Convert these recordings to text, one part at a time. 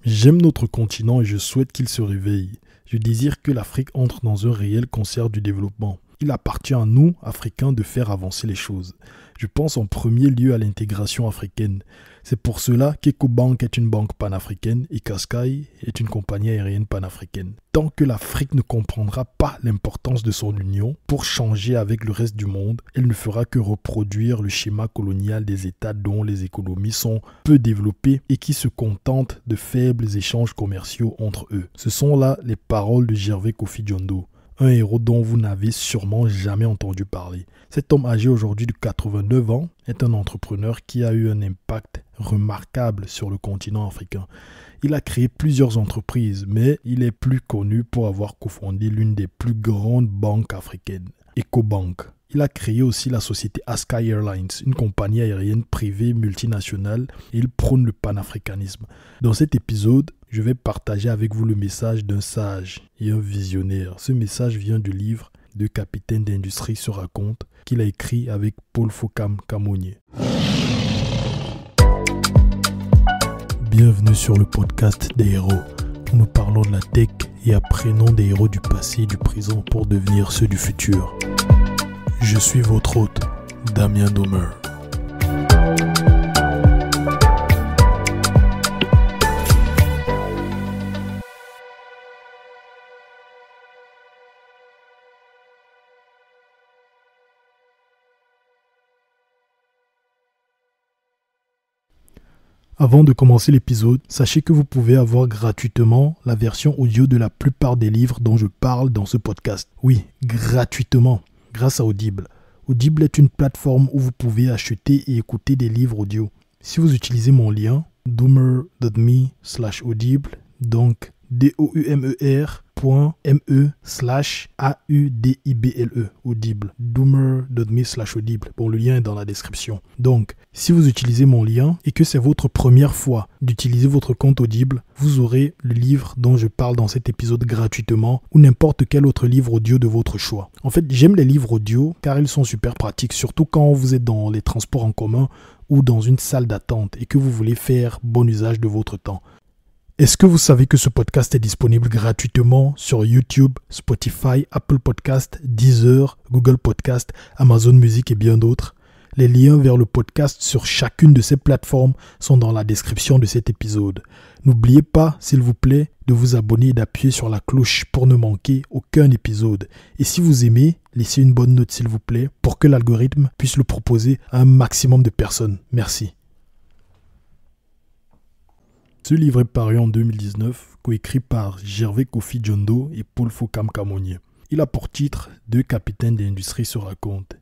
J'aime notre continent et je souhaite qu'il se réveille. Je désire que l'Afrique entre dans un réel concert du développement. Il appartient à nous, Africains, de faire avancer les choses. Je pense en premier lieu à l'intégration africaine. C'est pour cela qu'Ecobank est une banque panafricaine et Kaskai est une compagnie aérienne panafricaine. Tant que l'Afrique ne comprendra pas l'importance de son union pour changer avec le reste du monde, elle ne fera que reproduire le schéma colonial des États dont les économies sont peu développées et qui se contentent de faibles échanges commerciaux entre eux. Ce sont là les paroles de Gervais Kofi Djondo, un héros dont vous n'avez sûrement jamais entendu parler. Cet homme âgé aujourd'hui de 89 ans est un entrepreneur qui a eu un impact remarquable sur le continent africain. Il a créé plusieurs entreprises, mais il est plus connu pour avoir cofondé l'une des plus grandes banques africaines, Ecobank. Il a créé aussi la société Askai Airlines, une compagnie aérienne privée multinationale, et il prône le panafricanisme. Dans cet épisode, je vais partager avec vous le message d'un sage et un visionnaire. Ce message vient du livre « Deux capitaines d'industrie se racontent » qu'il a écrit avec Paul Fokam Kamonye. Bienvenue sur le podcast des héros, où nous parlons de la tech et apprenons des héros du passé et du présent pour devenir ceux du futur. Je suis votre hôte, Damien Domer. Avant de commencer l'épisode, sachez que vous pouvez avoir gratuitement la version audio de la plupart des livres dont je parle dans ce podcast. Oui, gratuitement, grâce à Audible. Audible est une plateforme où vous pouvez acheter et écouter des livres audio. Si vous utilisez mon lien, doumer.me/audible, donc doumer.me/audible, audible, doumer.me/audible. Bon, le lien est dans la description. Donc, si vous utilisez mon lien et que c'est votre première fois d'utiliser votre compte Audible, vous aurez le livre dont je parle dans cet épisode gratuitement ou n'importe quel autre livre audio de votre choix. En fait, j'aime les livres audio car ils sont super pratiques, surtout quand vous êtes dans les transports en commun ou dans une salle d'attente et que vous voulez faire bon usage de votre temps. Est-ce que vous savez que ce podcast est disponible gratuitement sur YouTube, Spotify, Apple Podcast, Deezer, Google Podcast, Amazon Music et bien d'autres? Les liens vers le podcast sur chacune de ces plateformes sont dans la description de cet épisode. N'oubliez pas, s'il vous plaît, de vous abonner et d'appuyer sur la cloche pour ne manquer aucun épisode. Et si vous aimez, laissez une bonne note s'il vous plaît pour que l'algorithme puisse le proposer à un maximum de personnes. Merci. Ce livre est paru en 2019, coécrit par Gervais Kofi Djondo et Paul Fokam Kamonye. Il a pour titre « Deux capitaines d'industrie se racontent ».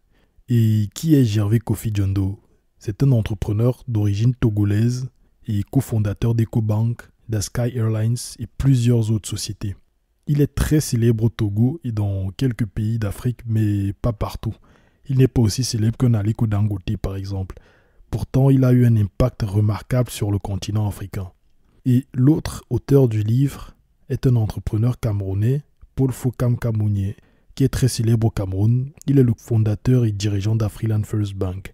Et qui est Gervais Kofi Djondo? C'est un entrepreneur d'origine togolaise et cofondateur d'Ecobank, d'Askai Airlines et plusieurs autres sociétés. Il est très célèbre au Togo et dans quelques pays d'Afrique, mais pas partout. Il n'est pas aussi célèbre qu'un Aliko Dangote par exemple. Pourtant, il a eu un impact remarquable sur le continent africain. Et l'autre auteur du livre est un entrepreneur camerounais, Paul Fokam Kamonye, qui est très célèbre au Cameroun. Il est le fondateur et dirigeant d'Afriland First Bank.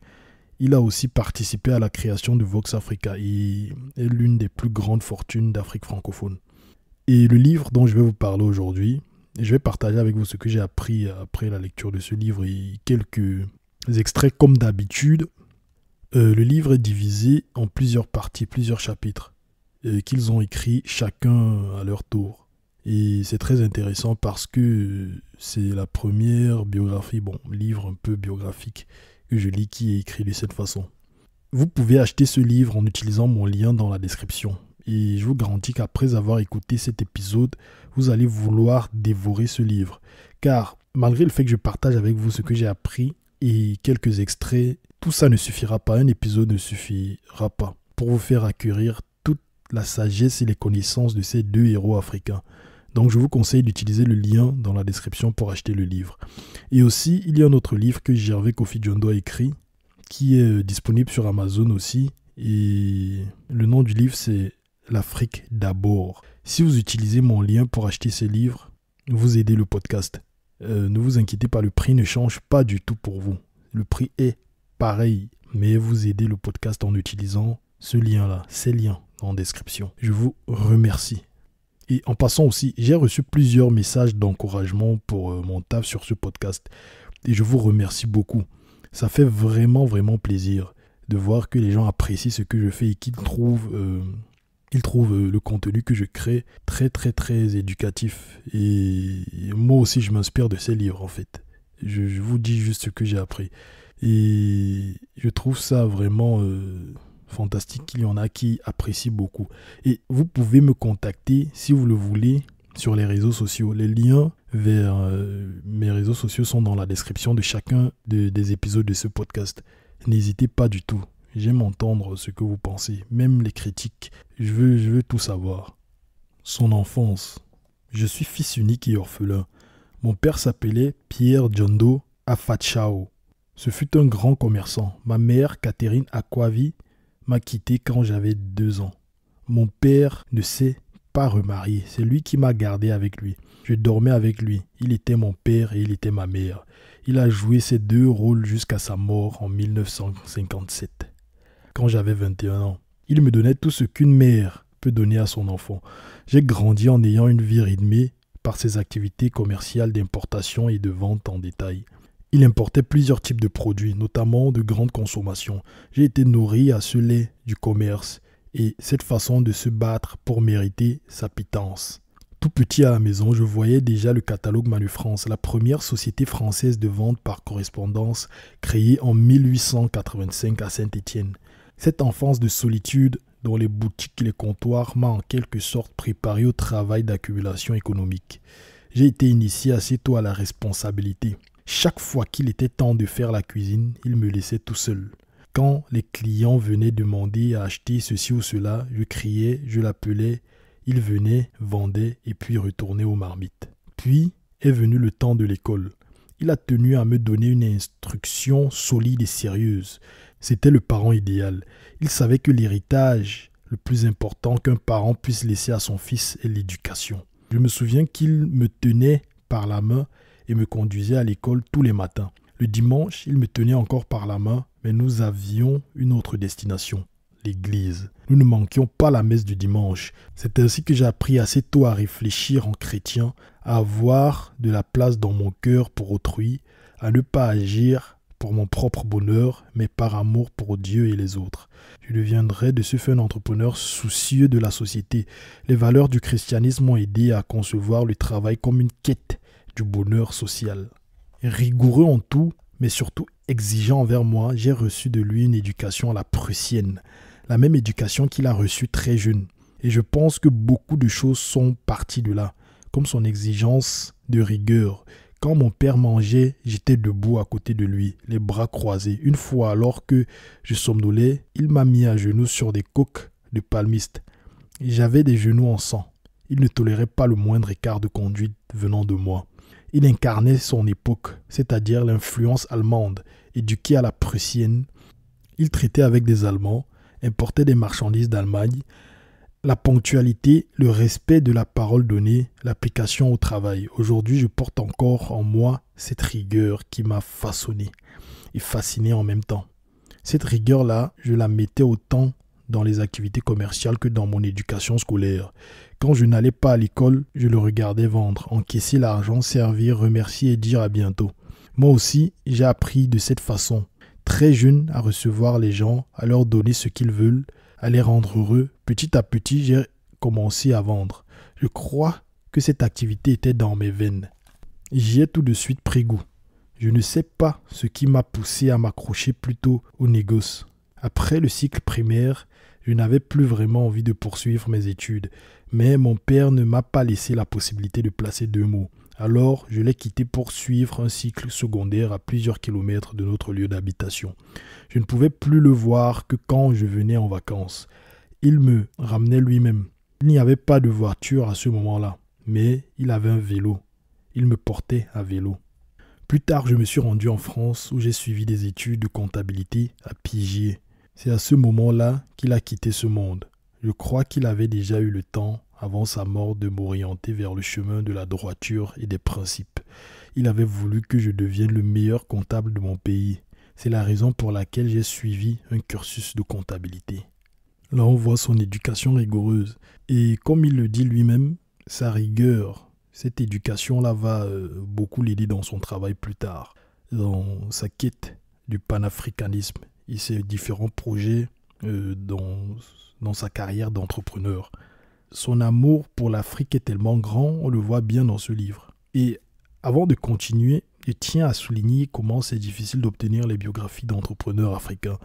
Il a aussi participé à la création de Vox Africa et est l'une des plus grandes fortunes d'Afrique francophone. Et le livre dont je vais vous parler aujourd'hui, je vais partager avec vous ce que j'ai appris après la lecture de ce livre et quelques extraits comme d'habitude. Le livre est divisé en plusieurs parties, plusieurs chapitres qu'ils ont écrits chacun à leur tour. Et c'est très intéressant parce que c'est la première biographie, livre un peu biographique que je lis qui est écrit de cette façon. Vous pouvez acheter ce livre en utilisant mon lien dans la description. Et je vous garantis qu'après avoir écouté cet épisode, vous allez vouloir dévorer ce livre. Car malgré le fait que je partage avec vous ce que j'ai appris et quelques extraits, tout ça ne suffira pas, un épisode ne suffira pas pour vous faire acquérir la sagesse et les connaissances de ces deux héros africains. Donc je vous conseille d'utiliser le lien dans la description pour acheter le livre. Et aussi, il y a un autre livre que Gervais Kofi Djondo a écrit, qui est disponible sur Amazon aussi. Et le nom du livre, c'est L'Afrique d'abord. Si vous utilisez mon lien pour acheter ce livre, vous aidez le podcast. Ne vous inquiétez pas, le prix ne change pas du tout pour vous. Le prix est pareil, mais vous aidez le podcast en utilisant ce lien-là, ces liens en description. Je vous remercie. Et en passant aussi, j'ai reçu plusieurs messages d'encouragement pour mon taf sur ce podcast. Et je vous remercie beaucoup. Ça fait vraiment, vraiment plaisir de voir que les gens apprécient ce que je fais et qu'ils trouvent le contenu que je crée très, très, très éducatif. Et moi aussi, je m'inspire de ces livres, en fait. Je vous dis juste ce que j'ai appris. Et je trouve ça vraiment fantastique qu'il y en a qui apprécient beaucoup. Et vous pouvez me contacter si vous le voulez sur les réseaux sociaux. Les liens vers mes réseaux sociaux sont dans la description de chacun des épisodes de ce podcast. N'hésitez pas du tout. J'aime entendre ce que vous pensez, même les critiques. Je veux tout savoir. Son enfance. Je suis fils unique et orphelin. Mon père s'appelait Pierre Djondo Afachao. Ce fut un grand commerçant. Ma mère, Catherine Akwavi, m'a quitté quand j'avais 2 ans. Mon père ne s'est pas remarié. C'est lui qui m'a gardé avec lui. Je dormais avec lui. Il était mon père et il était ma mère. Il a joué ces 2 rôles jusqu'à sa mort en 1957, quand j'avais 21 ans. Il me donnait tout ce qu'une mère peut donner à son enfant. J'ai grandi en ayant une vie rythmée par ses activités commerciales d'importation et de vente en détail. Il importait plusieurs types de produits, notamment de grande consommation. J'ai été nourri à ce lait du commerce et cette façon de se battre pour mériter sa pitance. Tout petit à la maison, je voyais déjà le catalogue Manufrance, la première société française de vente par correspondance créée en 1885 à Saint-Étienne. Cette enfance de solitude dans les boutiques et les comptoirs m'a en quelque sorte préparé au travail d'accumulation économique. J'ai été initié assez tôt à la responsabilité. Chaque fois qu'il était temps de faire la cuisine, il me laissait tout seul. Quand les clients venaient demander à acheter ceci ou cela, je criais, je l'appelais, il venait, vendait et puis retournait aux marmites. Puis est venu le temps de l'école. Il a tenu à me donner une instruction solide et sérieuse. C'était le parent idéal. Il savait que l'héritage le plus important qu'un parent puisse laisser à son fils est l'éducation. Je me souviens qu'il me tenait par la main et me conduisait à l'école tous les matins. Le dimanche, il me tenait encore par la main, mais nous avions une autre destination, l'église. Nous ne manquions pas la messe du dimanche. C'est ainsi que j'ai appris assez tôt à réfléchir en chrétien, à avoir de la place dans mon cœur pour autrui, à ne pas agir pour mon propre bonheur, mais par amour pour Dieu et les autres. Je deviendrai de ce fait un entrepreneur soucieux de la société. Les valeurs du christianisme m'ont aidé à concevoir le travail comme une quête du bonheur social. Rigoureux en tout, mais surtout exigeant envers moi, j'ai reçu de lui une éducation à la prussienne, la même éducation qu'il a reçue très jeune. Et je pense que beaucoup de choses sont parties de là, comme son exigence de rigueur. Quand mon père mangeait, j'étais debout à côté de lui, les bras croisés. Une fois, alors que je somnolais, il m'a mis à genoux sur des coques de palmiste. J'avais des genoux en sang. Il ne tolérait pas le moindre écart de conduite venant de moi. Il incarnait son époque, c'est-à-dire l'influence allemande, éduqué à la prussienne. Il traitait avec des Allemands, importait des marchandises d'Allemagne. La ponctualité, le respect de la parole donnée, l'application au travail. Aujourd'hui, je porte encore en moi cette rigueur qui m'a façonné et fasciné en même temps. Cette rigueur-là, je la mettais autant dans les activités commerciales que dans mon éducation scolaire. Quand je n'allais pas à l'école, je le regardais vendre, encaisser l'argent, servir, remercier et dire à bientôt. Moi aussi, j'ai appris de cette façon, très jeune, à recevoir les gens, à leur donner ce qu'ils veulent, à les rendre heureux. Petit à petit, j'ai commencé à vendre. Je crois que cette activité était dans mes veines. J'y ai tout de suite pris goût. Je ne sais pas ce qui m'a poussé à m'accrocher plutôt au négoce. Après le cycle primaire, je n'avais plus vraiment envie de poursuivre mes études, mais mon père ne m'a pas laissé la possibilité de placer 2 mots. Alors, je l'ai quitté pour suivre un cycle secondaire à plusieurs kilomètres de notre lieu d'habitation. Je ne pouvais plus le voir que quand je venais en vacances. Il me ramenait lui-même. Il n'y avait pas de voiture à ce moment-là, mais il avait un vélo. Il me portait à vélo. Plus tard, je me suis rendu en France où j'ai suivi des études de comptabilité à Pigier. C'est à ce moment-là qu'il a quitté ce monde. Je crois qu'il avait déjà eu le temps, avant sa mort, de m'orienter vers le chemin de la droiture et des principes. Il avait voulu que je devienne le meilleur comptable de mon pays. C'est la raison pour laquelle j'ai suivi un cursus de comptabilité. Là, on voit son éducation rigoureuse. Et comme il le dit lui-même, sa rigueur, cette éducation-là va beaucoup l'aider dans son travail plus tard, dans sa quête du panafricanisme et ses différents projets dans sa carrière d'entrepreneur. Son amour pour l'Afrique est tellement grand, on le voit bien dans ce livre. Et avant de continuer, je tiens à souligner comment c'est difficile d'obtenir les biographies d'entrepreneurs africains.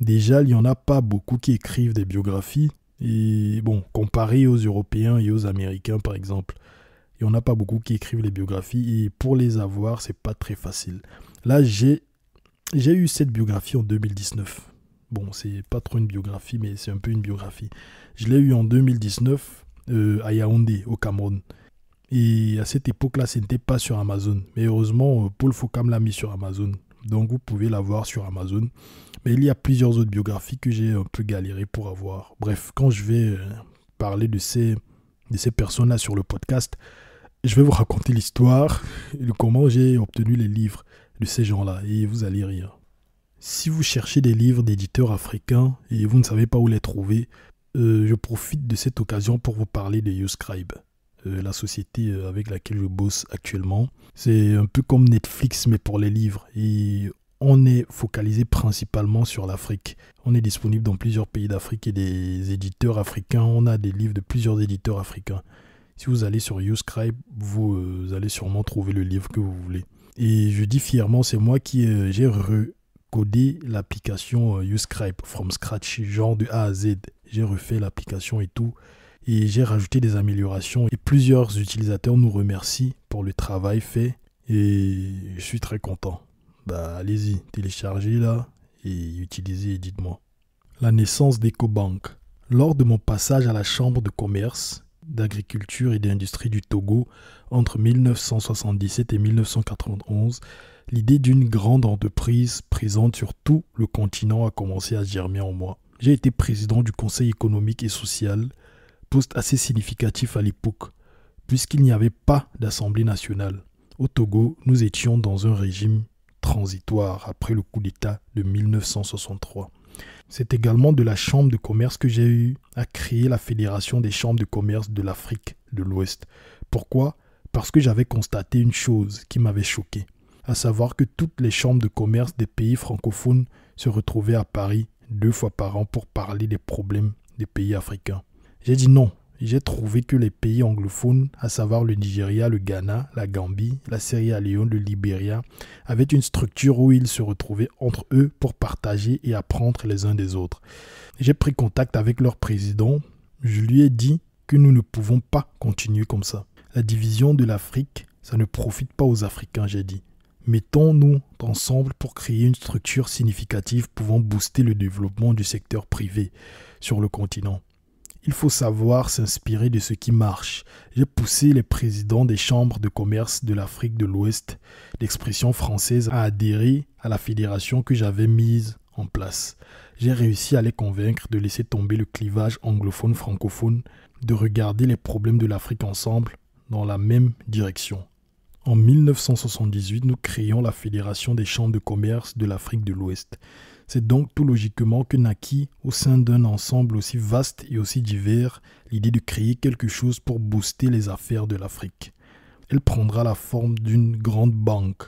Déjà, il n'y en a pas beaucoup qui écrivent des biographies. Et bon, comparé aux Européens et aux Américains, par exemple, il n'y en a pas beaucoup qui écrivent les biographies. Et pour les avoir, c'est pas très facile. Là, j'ai eu cette biographie en 2019. Bon, c'est pas trop une biographie, mais c'est un peu une biographie. Je l'ai eu en 2019 à Yaoundé, au Cameroun. Et à cette époque-là, ce n'était pas sur Amazon. Mais heureusement, Paul Fokam l'a mis sur Amazon. Donc vous pouvez l'avoir sur Amazon. Mais il y a plusieurs autres biographies que j'ai un peu galéré pour avoir. Bref, quand je vais parler de ces personnes-là sur le podcast, je vais vous raconter l'histoire de comment j'ai obtenu les livres de ces gens-là. Et vous allez rire. Si vous cherchez des livres d'éditeurs africains et vous ne savez pas où les trouver, je profite de cette occasion pour vous parler de YouScribe, la société avec laquelle je bosse actuellement. C'est un peu comme Netflix mais pour les livres et on est focalisé principalement sur l'Afrique. On est disponible dans plusieurs pays d'Afrique et des éditeurs africains. On a des livres de plusieurs éditeurs africains. Si vous allez sur YouScribe, vous allez sûrement trouver le livre que vous voulez. Et je dis fièrement, c'est moi qui j'ai recodé l'application YouScribe from scratch, genre de A à Z. J'ai refait l'application et tout. Et j'ai rajouté des améliorations. Et plusieurs utilisateurs nous remercient pour le travail fait. Et je suis très content. Bah allez-y, téléchargez là et utilisez et dites-moi. La naissance d'EcoBank. Lors de mon passage à la Chambre de commerce, d'agriculture et d'industrie du Togo entre 1977 et 1991, l'idée d'une grande entreprise présente sur tout le continent a commencé à germer en moi. J'ai été président du Conseil économique et social, poste assez significatif à l'époque, puisqu'il n'y avait pas d'Assemblée nationale. Au Togo, nous étions dans un régime transitoire après le coup d'État de 1963. C'est également de la Chambre de commerce que j'ai eu à créer la Fédération des chambres de commerce de l'Afrique de l'Ouest. Pourquoi ? Parce que j'avais constaté une chose qui m'avait choqué, à savoir que toutes les chambres de commerce des pays francophones se retrouvaient à Paris 2 fois par an pour parler des problèmes des pays africains. J'ai dit non. J'ai trouvé que les pays anglophones, à savoir le Nigeria, le Ghana, la Gambie, la Sierra Leone, le Libéria, avaient une structure où ils se retrouvaient entre eux pour partager et apprendre les uns des autres. J'ai pris contact avec leur président. Je lui ai dit que nous ne pouvons pas continuer comme ça. La division de l'Afrique, ça ne profite pas aux Africains, j'ai dit. Mettons-nous ensemble pour créer une structure significative pouvant booster le développement du secteur privé sur le continent. Il faut savoir s'inspirer de ce qui marche. J'ai poussé les présidents des chambres de commerce de l'Afrique de l'Ouest, l'expression française, à adhérer à la fédération que j'avais mise en place. J'ai réussi à les convaincre de laisser tomber le clivage anglophone-francophone, de regarder les problèmes de l'Afrique ensemble dans la même direction. En 1978, nous créons la Fédération des chambres de commerce de l'Afrique de l'Ouest. C'est donc tout logiquement que naquit, au sein d'un ensemble aussi vaste et aussi divers, l'idée de créer quelque chose pour booster les affaires de l'Afrique. Elle prendra la forme d'une grande banque,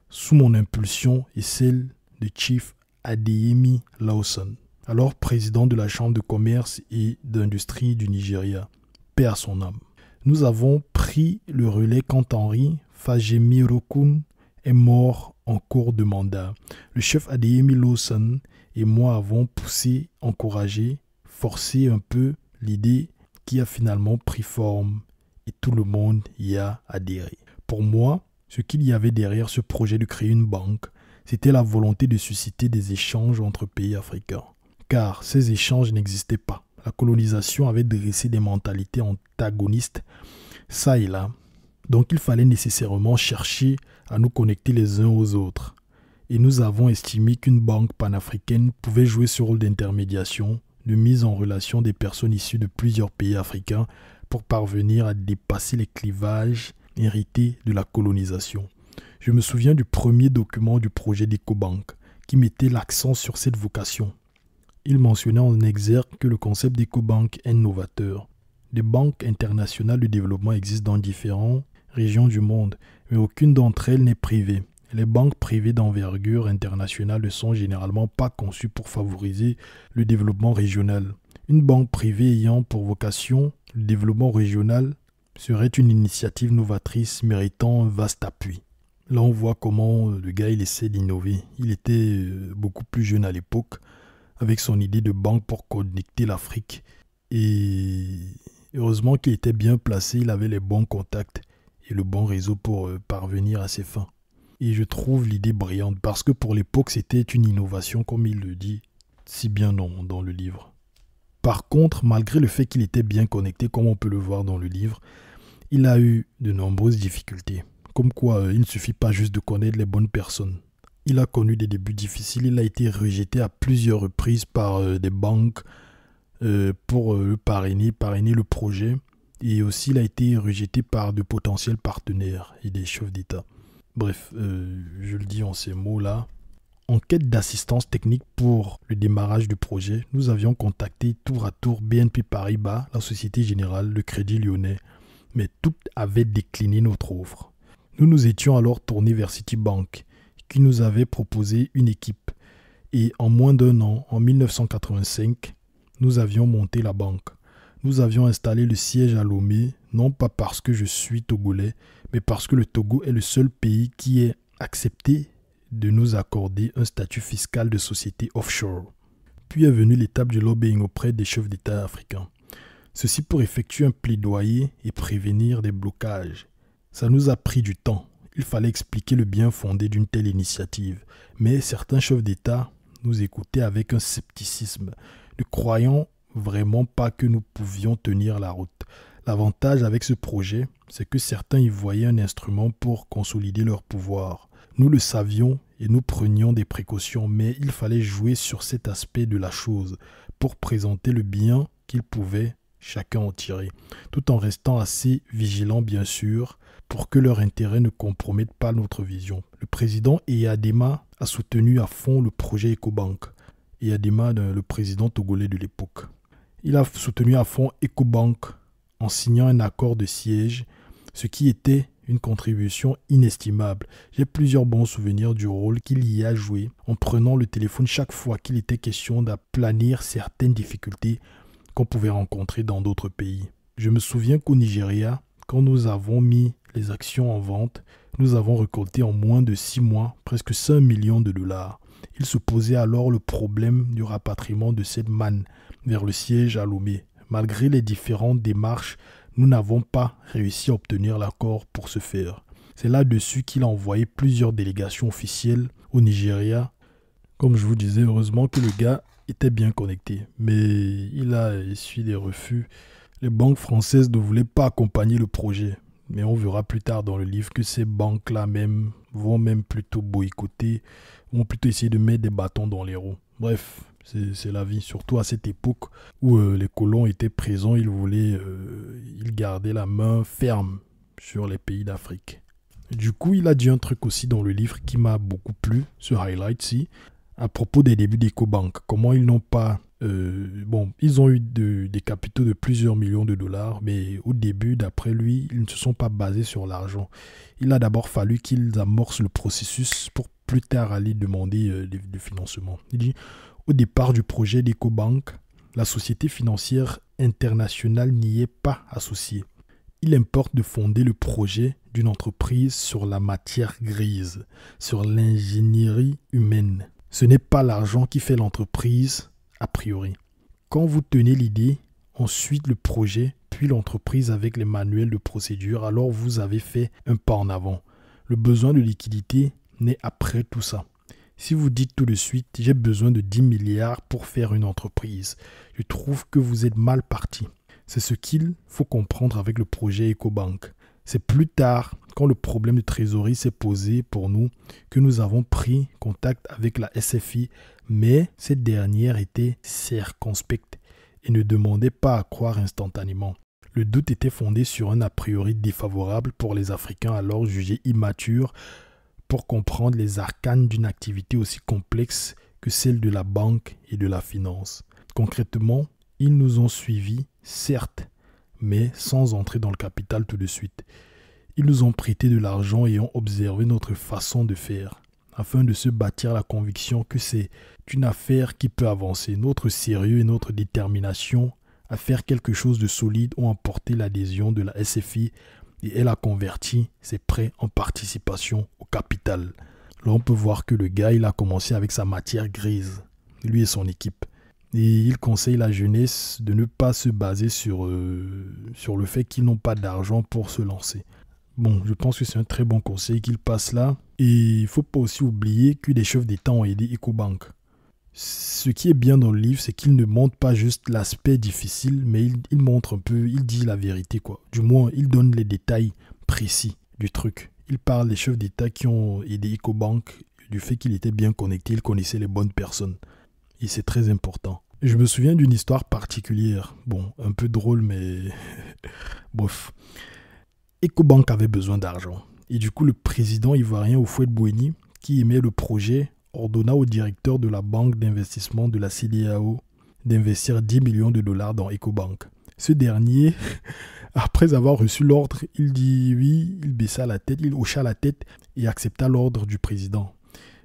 sous mon impulsion et celle de Chief Adeyemi Lawson, alors président de la Chambre de commerce et d'industrie du Nigeria. Paix à son âme. Nous avons pris le relais quand Henri Fagemirokun est mort en cours de mandat. Le chef Adeyemi Lawson et moi avons poussé, encouragé, forcé un peu l'idée qui a finalement pris forme et tout le monde y a adhéré. Pour moi, ce qu'il y avait derrière ce projet de créer une banque, c'était la volonté de susciter des échanges entre pays africains. Car ces échanges n'existaient pas. La colonisation avait dressé des mentalités antagonistes, ça et là. Donc il fallait nécessairement chercher à nous connecter les uns aux autres. Et nous avons estimé qu'une banque panafricaine pouvait jouer ce rôle d'intermédiation, de mise en relation des personnes issues de plusieurs pays africains pour parvenir à dépasser les clivages hérités de la colonisation. Je me souviens du premier document du projet d'EcoBank qui mettait l'accent sur cette vocation. il mentionnait en exergue que le concept d'écobanque est novateur. Des banques internationales de développement existent dans différentes régions du monde, mais aucune d'entre elles n'est privée. Les banques privées d'envergure internationale ne sont généralement pas conçues pour favoriser le développement régional. Une banque privée ayant pour vocation le développement régional serait une initiative novatrice méritant un vaste appui. Là, on voit comment le gars il essaie d'innover. Il était beaucoup plus jeune à l'époque, avec son idée de banque pour connecter l'Afrique. Et heureusement qu'il était bien placé, il avait les bons contacts et le bon réseau pour parvenir à ses fins. Et je trouve l'idée brillante, parce que pour l'époque, c'était une innovation, comme il le dit si bien dans le livre. Par contre, malgré le fait qu'il était bien connecté, comme on peut le voir dans le livre, il a eu de nombreuses difficultés. Comme quoi, il ne suffit pas juste de connaître les bonnes personnes. Il a connu des débuts difficiles, il a été rejeté à plusieurs reprises par des banques pour parrainer le projet. Et aussi, il a été rejeté par de potentiels partenaires et des chefs d'État. Bref, je le dis en ces mots-là. En quête d'assistance technique pour le démarrage du projet, nous avions contacté tour à tour BNP Paribas, la Société Générale, le Crédit Lyonnais. Mais toutes avaient décliné notre offre. Nous nous étions alors tournés vers Citibank, qui nous avait proposé une équipe. Et en moins d'1 an, en 1985, nous avions monté la banque. Nous avions installé le siège à Lomé, non pas parce que je suis togolais, mais parce que le Togo est le seul pays qui ait accepté de nous accorder un statut fiscal de société offshore. Puis est venue l'étape du lobbying auprès des chefs d'État africains. Ceci pour effectuer un plaidoyer et prévenir des blocages. Ça nous a pris du temps. Il fallait expliquer le bien fondé d'une telle initiative. Mais certains chefs d'État nous écoutaient avec un scepticisme, ne croyant vraiment pas que nous pouvions tenir la route. L'avantage avec ce projet, c'est que certains y voyaient un instrument pour consolider leur pouvoir. Nous le savions et nous prenions des précautions, mais il fallait jouer sur cet aspect de la chose pour présenter le bien qu'ils pouvaient chacun en tirer, tout en restant assez vigilants bien sûr, pour que leur intérêt ne compromette pas notre vision. Le président Eyadema a soutenu à fond le projet Ecobank. Eyadema, le président togolais de l'époque. Il a soutenu à fond Ecobank en signant un accord de siège, ce qui était une contribution inestimable. J'ai plusieurs bons souvenirs du rôle qu'il y a joué en prenant le téléphone chaque fois qu'il était question d'aplanir certaines difficultés qu'on pouvait rencontrer dans d'autres pays. Je me souviens qu'au Nigeria, quand nous avons mis les actions en vente, nous avons récolté en moins de 6 mois presque 5 millions de dollars. Il se posait alors le problème du rapatriement de cette manne vers le siège à Lomé. Malgré les différentes démarches, nous n'avons pas réussi à obtenir l'accord pour ce faire. C'est là-dessus qu'il a envoyé plusieurs délégations officielles au Nigeria. Comme je vous disais, heureusement que le gars était bien connecté, mais il a essuyé des refus. Les banques françaises ne voulaient pas accompagner le projet. Mais on verra plus tard dans le livre que ces banques-là même vont même plutôt boycotter, vont plutôt essayer de mettre des bâtons dans les roues. Bref, c'est la vie, surtout à cette époque où les colons étaient présents, ils gardaient la main ferme sur les pays d'Afrique. Du coup, il a dit un truc aussi dans le livre qui m'a beaucoup plu, ce highlight-ci, à propos des débuts d'Ecobank. Comment ils n'ont pas... ils ont eu des capitaux de plusieurs millions de dollars, mais au début, d'après lui, ils ne se sont pas basés sur l'argent. Il a d'abord fallu qu'ils amorcent le processus pour plus tard aller demander du financement. Il dit, au départ du projet d'Ecobank, la société financière internationale n'y est pas associée. Il importe de fonder le projet d'une entreprise sur la matière grise, sur l'ingénierie humaine. Ce n'est pas l'argent qui fait l'entreprise, a priori. Quand vous tenez l'idée, ensuite le projet, puis l'entreprise avec les manuels de procédure, alors vous avez fait un pas en avant. Le besoin de liquidité naît après tout ça. Si vous dites tout de suite, j'ai besoin de 10 milliards pour faire une entreprise, je trouve que vous êtes mal parti. C'est ce qu'il faut comprendre avec le projet Ecobank. C'est plus tard, quand le problème de trésorerie s'est posé pour nous, que nous avons pris contact avec la SFI, mais cette dernière était circonspecte et ne demandait pas à croire instantanément. Le doute était fondé sur un a priori défavorable pour les Africains alors jugés immatures pour comprendre les arcanes d'une activité aussi complexe que celle de la banque et de la finance. Concrètement, ils nous ont suivis, certes, mais sans entrer dans le capital tout de suite. Ils nous ont prêté de l'argent et ont observé notre façon de faire, afin de se bâtir la conviction que c'est une affaire qui peut avancer. Notre sérieux et notre détermination à faire quelque chose de solide ont emporté l'adhésion de la SFI et elle a converti ses prêts en participation au capital. Là, on peut voir que le gars, il a commencé avec sa matière grise, lui et son équipe. Et il conseille la jeunesse de ne pas se baser sur le fait qu'ils n'ont pas d'argent pour se lancer. Bon, je pense que c'est un très bon conseil qu'il passe là. Et il ne faut pas aussi oublier que des chefs d'État ont aidé EcoBank. Ce qui est bien dans le livre, c'est qu'il ne montre pas juste l'aspect difficile, mais il montre un peu, il dit la vérité, quoi. Du moins, il donne les détails précis du truc. Il parle des chefs d'État qui ont aidé EcoBank, du fait qu'il était bien connecté, il connaissait les bonnes personnes. Et c'est très important. Je me souviens d'une histoire particulière. Bon, un peu drôle, mais bref. EcoBank avait besoin d'argent. Et du coup, le président ivoirien Houphouët-Boigny, qui aimait le projet, ordonna au directeur de la banque d'investissement de la CEDEAO d'investir 10 millions de dollars dans EcoBank. Ce dernier, après avoir reçu l'ordre, il dit oui, il baissa la tête, il hocha la tête et accepta l'ordre du président.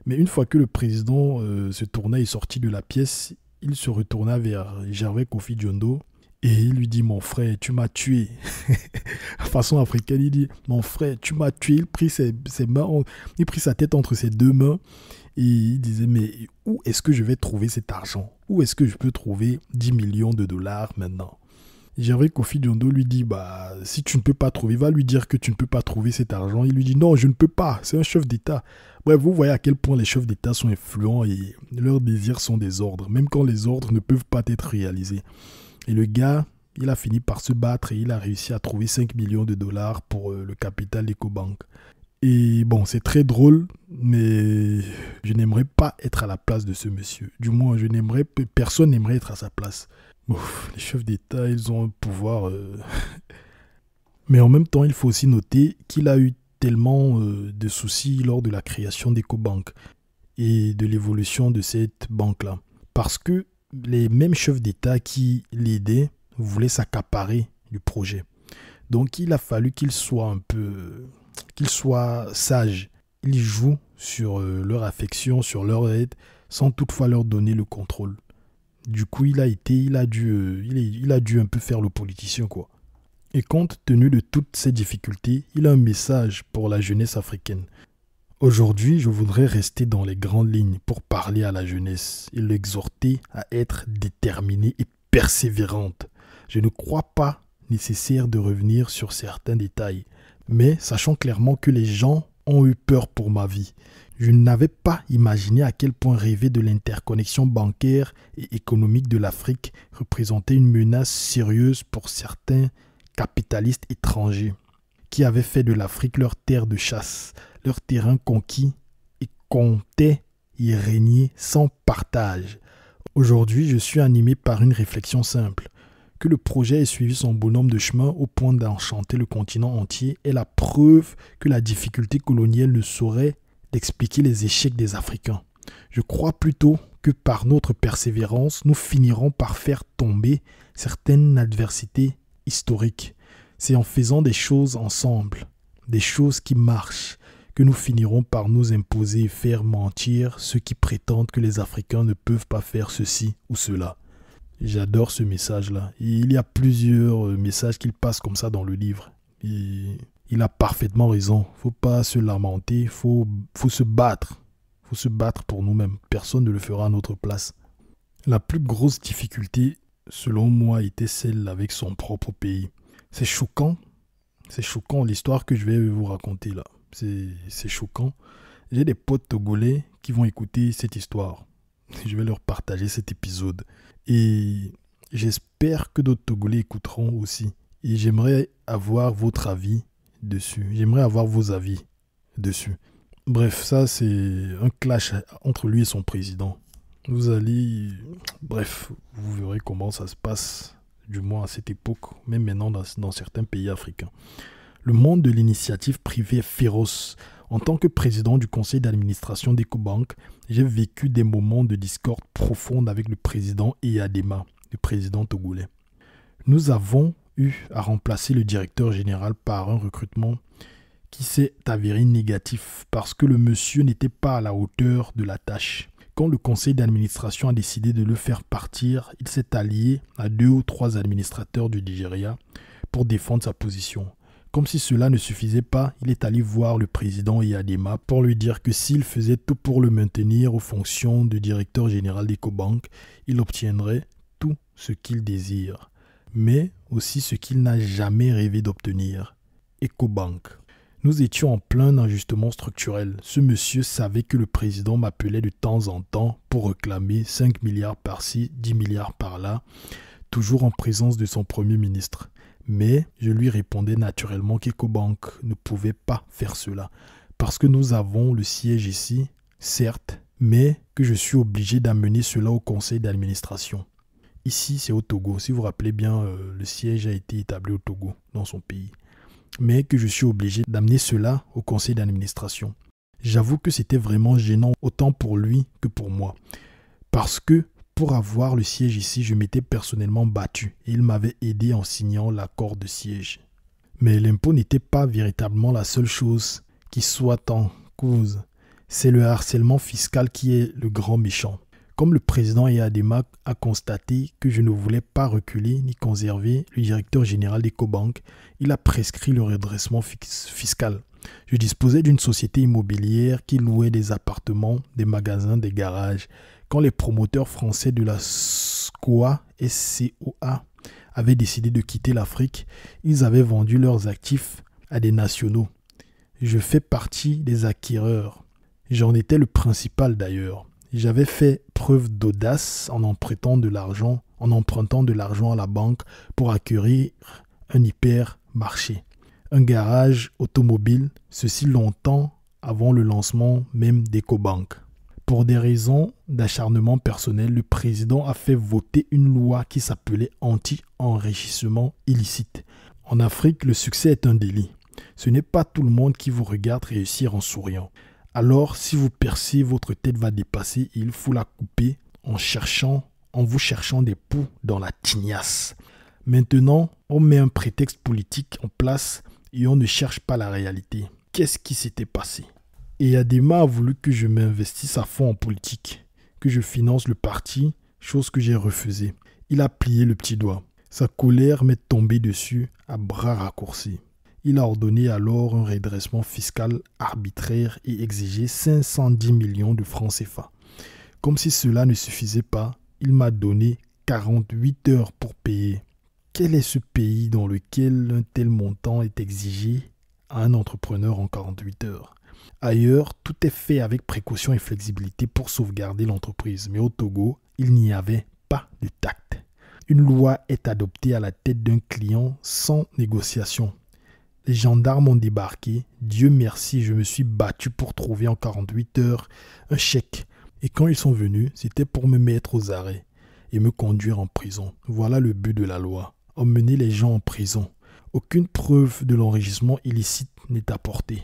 Mais une fois que le président se tourna et sortit de la pièce, il se retourna vers Gervais Kofi Diondo et il lui dit « Mon frère, tu m'as tué ». De façon africaine, il dit « Mon frère, tu m'as tué ». Il prit ses mains, il prit sa tête entre ses deux mains et il disait « Mais où est-ce que je vais trouver cet argent? Où est-ce que je peux trouver 10 millions de dollars maintenant ?» Gervais Kofi Diondo lui dit « Bah, si tu ne peux pas trouver, va lui dire que tu ne peux pas trouver cet argent. » Il lui dit « Non, je ne peux pas, c'est un chef d'État. » Bref, vous voyez à quel point les chefs d'État sont influents et leurs désirs sont des ordres, même quand les ordres ne peuvent pas être réalisés. Et le gars, il a fini par se battre et il a réussi à trouver 5 millions de dollars pour le capital d'EcoBank. Et bon, c'est très drôle, mais je n'aimerais pas être à la place de ce monsieur. Du moins, personne n'aimerait être à sa place. Ouf, les chefs d'État, ils ont un pouvoir. Mais en même temps, il faut aussi noter qu'il a eu tellement de soucis lors de la création d'EcoBank et de l'évolution de cette banque-là. Parce que les mêmes chefs d'État qui l'aidaient voulaient s'accaparer du projet. Donc il a fallu qu'ils soient sages. Ils jouent sur leur affection, sur leur aide, sans toutefois leur donner le contrôle. Du coup, il a dû un peu faire le politicien, quoi. Et compte tenu de toutes ces difficultés, il a un message pour la jeunesse africaine. Aujourd'hui, je voudrais rester dans les grandes lignes pour parler à la jeunesse et l'exhorter à être déterminée et persévérante. Je ne crois pas nécessaire de revenir sur certains détails, mais sachant clairement que les gens ont eu peur pour ma vie. Je n'avais pas imaginé à quel point rêver de l'interconnexion bancaire et économique de l'Afrique représentait une menace sérieuse pour certains capitalistes étrangers qui avaient fait de l'Afrique leur terre de chasse, leur terrain conquis et comptaient y régner sans partage. Aujourd'hui, je suis animé par une réflexion simple. Que le projet ait suivi son bonhomme de chemin au point d'enchanter le continent entier est la preuve que la difficulté coloniale ne saurait expliquer les échecs des Africains. Je crois plutôt que par notre persévérance, nous finirons par faire tomber certaines adversités historiques. C'est en faisant des choses ensemble, des choses qui marchent, que nous finirons par nous imposer et faire mentir ceux qui prétendent que les Africains ne peuvent pas faire ceci ou cela. J'adore ce message-là. Et il y a plusieurs messages qu'il passe comme ça dans le livre. Et il a parfaitement raison. Il ne faut pas se lamenter, il faut se battre. Il faut se battre pour nous-mêmes. Personne ne le fera à notre place. La plus grosse difficulté, selon moi, était celle avec son propre pays. C'est choquant l'histoire que je vais vous raconter là. C'est choquant. J'ai des potes togolais qui vont écouter cette histoire. Je vais leur partager cet épisode. Et j'espère que d'autres Togolais écouteront aussi. Et j'aimerais avoir votre avis dessus. J'aimerais avoir vos avis dessus. Bref, ça c'est un clash entre lui et son président. Bref, vous verrez comment ça se passe, du moins à cette époque, même maintenant dans certains pays africains. Le monde de l'initiative privée est féroce. En tant que président du conseil d'administration d'Ecobank, j'ai vécu des moments de discorde profonde avec le président Eyadema, le président togolais. Nous avons eu à remplacer le directeur général par un recrutement qui s'est avéré négatif parce que le monsieur n'était pas à la hauteur de la tâche. Quand le conseil d'administration a décidé de le faire partir, il s'est allié à 2 ou 3 administrateurs du Nigeria pour défendre sa position. Comme si cela ne suffisait pas, il est allé voir le président Eyadema pour lui dire que s'il faisait tout pour le maintenir aux fonctions de directeur général d'Ecobank, il obtiendrait tout ce qu'il désire, mais aussi ce qu'il n'a jamais rêvé d'obtenir, Ecobank. Nous étions en plein ajustement structurel. Ce monsieur savait que le président m'appelait de temps en temps pour réclamer 5 milliards par-ci, 10 milliards par-là, toujours en présence de son premier ministre. Mais je lui répondais naturellement qu'Ecobank ne pouvait pas faire cela, parce que nous avons le siège ici, certes, mais que je suis obligé d'amener cela au conseil d'administration. Ici, c'est au Togo. Si vous vous rappelez bien, le siège a été établi au Togo, dans son pays. Mais que je suis obligé d'amener cela au conseil d'administration. J'avoue que c'était vraiment gênant, autant pour lui que pour moi. Parce que pour avoir le siège ici, je m'étais personnellement battu et il m'avait aidé en signant l'accord de siège. Mais l'impôt n'était pas véritablement la seule chose qui soit en cause. C'est le harcèlement fiscal qui est le grand méchant. Comme le président Eyadema a constaté que je ne voulais pas reculer ni conserver le directeur général d'Ecobank, il a prescrit le redressement fiscal. Je disposais d'une société immobilière qui louait des appartements, des magasins, des garages. Quand les promoteurs français de la SCOA avaient décidé de quitter l'Afrique, ils avaient vendu leurs actifs à des nationaux. Je fais partie des acquéreurs. J'en étais le principal d'ailleurs. J'avais fait preuve d'audace en empruntant de l'argent à la banque pour acquérir un hypermarché, un garage automobile, ceci longtemps avant le lancement même d'Ecobank. Pour des raisons d'acharnement personnel, le président a fait voter une loi qui s'appelait anti-enrichissement illicite. En Afrique, le succès est un délit. Ce n'est pas tout le monde qui vous regarde réussir en souriant. Alors, si vous percez, votre tête va dépasser et il faut la couper en vous cherchant des poux dans la tignasse. Maintenant, on met un prétexte politique en place et on ne cherche pas la réalité. Qu'est-ce qui s'était passé? Eyadema a voulu que je m'investisse à fond en politique, que je finance le parti, chose que j'ai refusée. Il a plié le petit doigt. Sa colère m'est tombée dessus à bras raccourcis. Il a ordonné alors un redressement fiscal arbitraire et exigé 510 millions de francs CFA. Comme si cela ne suffisait pas, il m'a donné 48 heures pour payer. Quel est ce pays dans lequel un tel montant est exigé à un entrepreneur en 48 heures? Ailleurs, tout est fait avec précaution et flexibilité pour sauvegarder l'entreprise. Mais au Togo, il n'y avait pas de tact. Une loi est adoptée à la tête d'un client sans négociation. Les gendarmes ont débarqué. Dieu merci, je me suis battu pour trouver en 48 heures un chèque. Et quand ils sont venus, c'était pour me mettre aux arrêts et me conduire en prison. Voilà le but de la loi. Emmener les gens en prison. Aucune preuve de l'enrichissement illicite n'est apportée.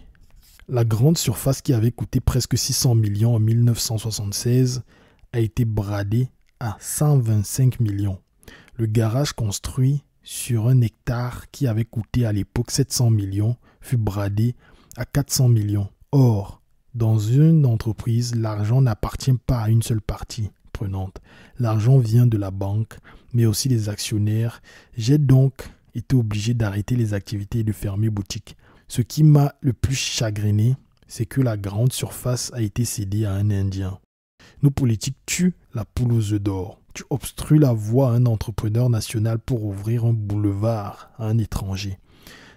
La grande surface qui avait coûté presque 600 millions en 1976 a été bradée à 125 millions. Le garage construit sur 1 hectare qui avait coûté à l'époque 700 millions fut bradé à 400 millions. Or, dans une entreprise, l'argent n'appartient pas à une seule partie prenante. L'argent vient de la banque, mais aussi des actionnaires. J'ai donc été obligé d'arrêter les activités et de fermer boutique. Ce qui m'a le plus chagriné, c'est que la grande surface a été cédée à un Indien. Nos politiques tuent la poule aux œufs d'or. Tu obstrues la voie à un entrepreneur national pour ouvrir un boulevard à un étranger.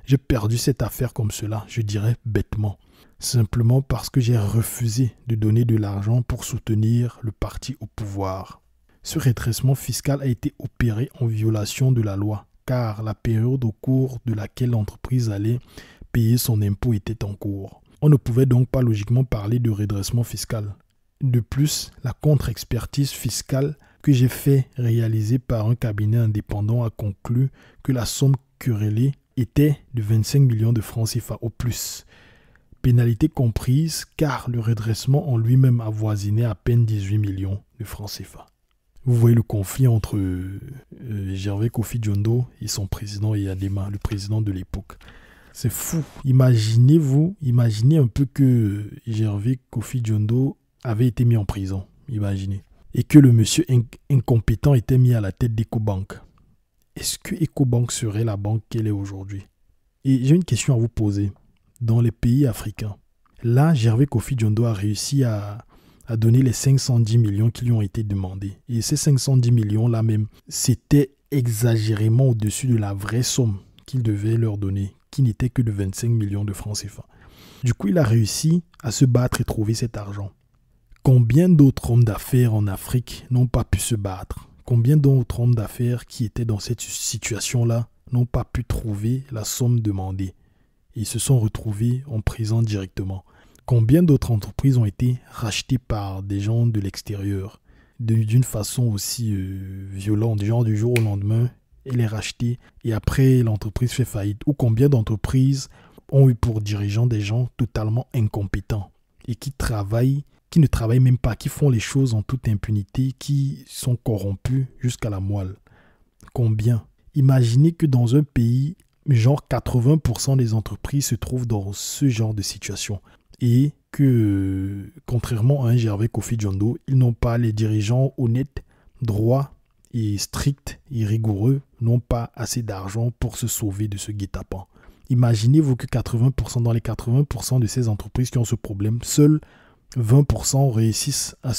J'ai perdu cette affaire comme cela, je dirais bêtement, simplement parce que j'ai refusé de donner de l'argent pour soutenir le parti au pouvoir. Ce redressement fiscal a été opéré en violation de la loi, car la période au cours de laquelle l'entreprise allait payer son impôt était en cours. On ne pouvait donc pas logiquement parler de redressement fiscal. De plus, la contre-expertise fiscale que j'ai fait réaliser par un cabinet indépendant a conclu que la somme querellée était de 25 millions de francs CFA au plus. pénalité comprise car le redressement en lui-même avoisinait à peine 18 millions de francs CFA. Vous voyez le conflit entre Gervais Kofi Diondo et son président Eyadema, le président de l'époque. C'est fou. Imaginez un peu que Gervais Kofi Diondo avait été mis en prison. Imaginez. Et que le monsieur incompétent était mis à la tête d'Ecobank. Est-ce que Ecobank serait la banque qu'elle est aujourd'hui? Et j'ai une question à vous poser. Dans les pays africains, là, Gervais Kofi Diondo a réussi à donner les 510 millions qui lui ont été demandés. Et ces 510 millions-là même, c'était exagérément au-dessus de la vraie somme qu'il devait leur donner, qui n'était que de 25 millions de francs CFA. Du coup, il a réussi à se battre et trouver cet argent. Combien d'autres hommes d'affaires en Afrique n'ont pas pu se battre? Combien d'autres hommes d'affaires qui étaient dans cette situation-là n'ont pas pu trouver la somme demandée? Ils se sont retrouvés en prison directement. Combien d'autres entreprises ont été rachetées par des gens de l'extérieur d'une façon aussi violente, genre du jour au lendemain, elle est rachetée et après l'entreprise fait faillite? Ou combien d'entreprises ont eu pour dirigeants des gens totalement incompétents et qui ne travaillent même pas, qui font les choses en toute impunité, qui sont corrompus jusqu'à la moelle? Combien? Imaginez que dans un pays, genre 80% des entreprises se trouvent dans ce genre de situation. Et que, contrairement à un Gervais Kofi Diondo, ils n'ont pas les dirigeants honnêtes, droits et stricts et rigoureux, n'ont pas assez d'argent pour se sauver de ce guet-apens. Imaginez-vous que 80%, dans les 80% de ces entreprises qui ont ce problème, seuls 20% réussissent à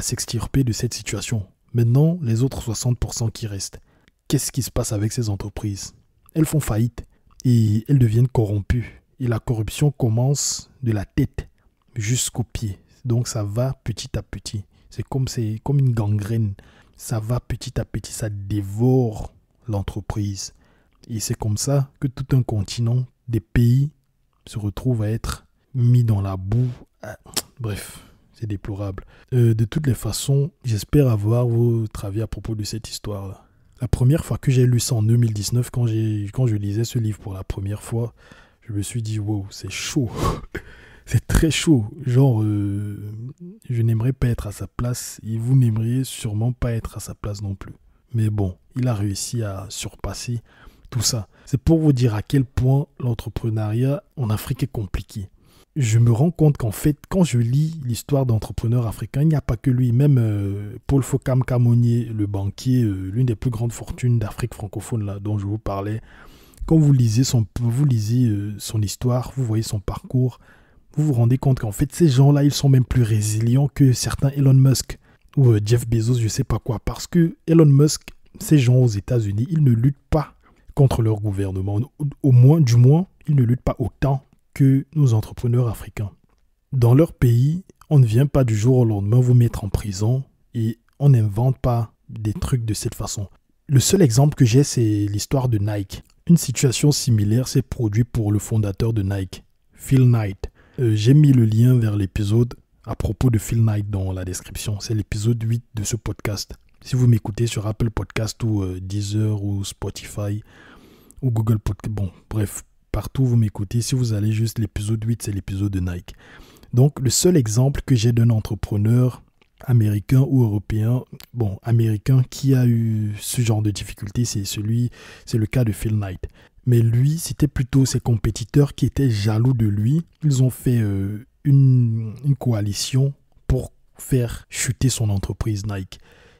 s'extirper de cette situation. Maintenant, les autres 60% qui restent, qu'est-ce qui se passe avec ces entreprises? Elles font faillite et elles deviennent corrompues. Et la corruption commence de la tête jusqu'aux pieds. Donc ça va petit à petit. C'est comme une gangrène. Ça va petit à petit, ça dévore l'entreprise. Et c'est comme ça que tout un continent, des pays, se retrouve à être mis dans la boue. Bref, c'est déplorable. De toutes les façons, j'espère avoir votre avis à propos de cette histoire-là. La première fois que j'ai lu ça en 2019, quand je lisais ce livre pour la première fois, je me suis dit, wow, c'est chaud. C'est très chaud. Genre, je n'aimerais pas être à sa place et vous n'aimeriez sûrement pas être à sa place non plus. Mais bon, il a réussi à surpasser tout ça. C'est pour vous dire à quel point l'entrepreneuriat en Afrique est compliqué. Je me rends compte qu'en fait, quand je lis l'histoire d'entrepreneurs africains, il n'y a pas que lui. Même Paul Fokam Kamonier, le banquier, l'une des plus grandes fortunes d'Afrique francophone là, dont je vous parlais. Quand vous lisez son histoire, vous voyez son parcours, vous vous rendez compte qu'en fait, ces gens-là, ils sont même plus résilients que certains Elon Musk ou Jeff Bezos, je ne sais pas quoi. Parce que Elon Musk, ces gens aux États-Unis, ils ne luttent pas contre leur gouvernement. Du moins, ils ne luttent pas autant que nos entrepreneurs africains. Dans leur pays, on ne vient pas du jour au lendemain vous mettre en prison et on n'invente pas des trucs de cette façon. Le seul exemple que j'ai, c'est l'histoire de Nike. Une situation similaire s'est produite pour le fondateur de Nike, Phil Knight. J'ai mis le lien vers l'épisode à propos de Phil Knight dans la description. C'est l'épisode 8 de ce podcast. Si vous m'écoutez sur Apple Podcast ou Deezer ou Spotify ou Google Podcast, bon, bref, partout où vous m'écoutez, si vous allez juste l'épisode 8, c'est l'épisode de Nike. Donc, le seul exemple que j'ai d'un entrepreneur américain ou européen, américain qui a eu ce genre de difficulté, c'est le cas de Phil Knight. Mais lui, c'était plutôt ses compétiteurs qui étaient jaloux de lui. Ils ont fait une coalition pour faire chuter son entreprise Nike.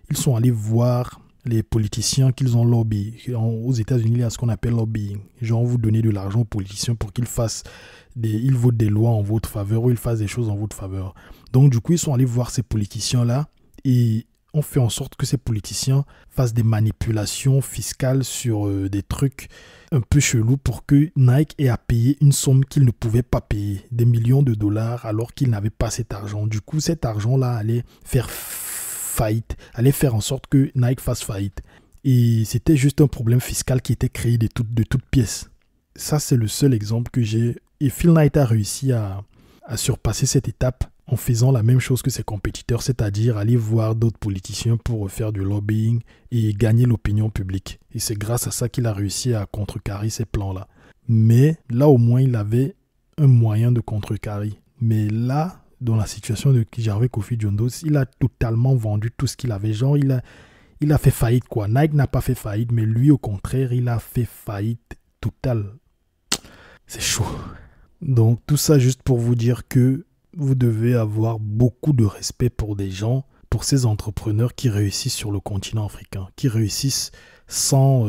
Ils sont allés voir les politiciens qu'ils ont lobby. Aux États-Unis, il y a ce qu'on appelle lobbying. Genre, vous donnez de l'argent aux politiciens pour qu'ils votent des lois en votre faveur ou ils fassent des choses en votre faveur. Donc, du coup, ils sont allés voir ces politiciens-là et ont fait en sorte que ces politiciens fassent des manipulations fiscales sur des trucs un peu chelous pour que Nike ait à payer une somme qu'il ne pouvait pas payer, des millions de dollars, alors qu'il n'avait pas cet argent. Du coup, cet argent-là allait faire faillite, allait faire en sorte que Nike fasse faillite. Et c'était juste un problème fiscal qui était créé de toutes pièces. Ça, c'est le seul exemple que j'ai. Et Phil Knight a réussi à surpasser cette étape en faisant la même chose que ses compétiteurs, c'est-à-dire aller voir d'autres politiciens pour faire du lobbying et gagner l'opinion publique. Et c'est grâce à ça qu'il a réussi à contrecarrer ces plans-là. Mais là, au moins, il avait un moyen de contrecarrer. Mais là, dans la situation de Gervais Kofi Diondo, il a totalement vendu tout ce qu'il avait. Genre, il a fait faillite, quoi. Nike n'a pas fait faillite, mais lui, au contraire, il a fait faillite totale. C'est chaud. Donc, tout ça juste pour vous dire que vous devez avoir beaucoup de respect pour des gens, pour ces entrepreneurs qui réussissent sur le continent africain, qui réussissent sans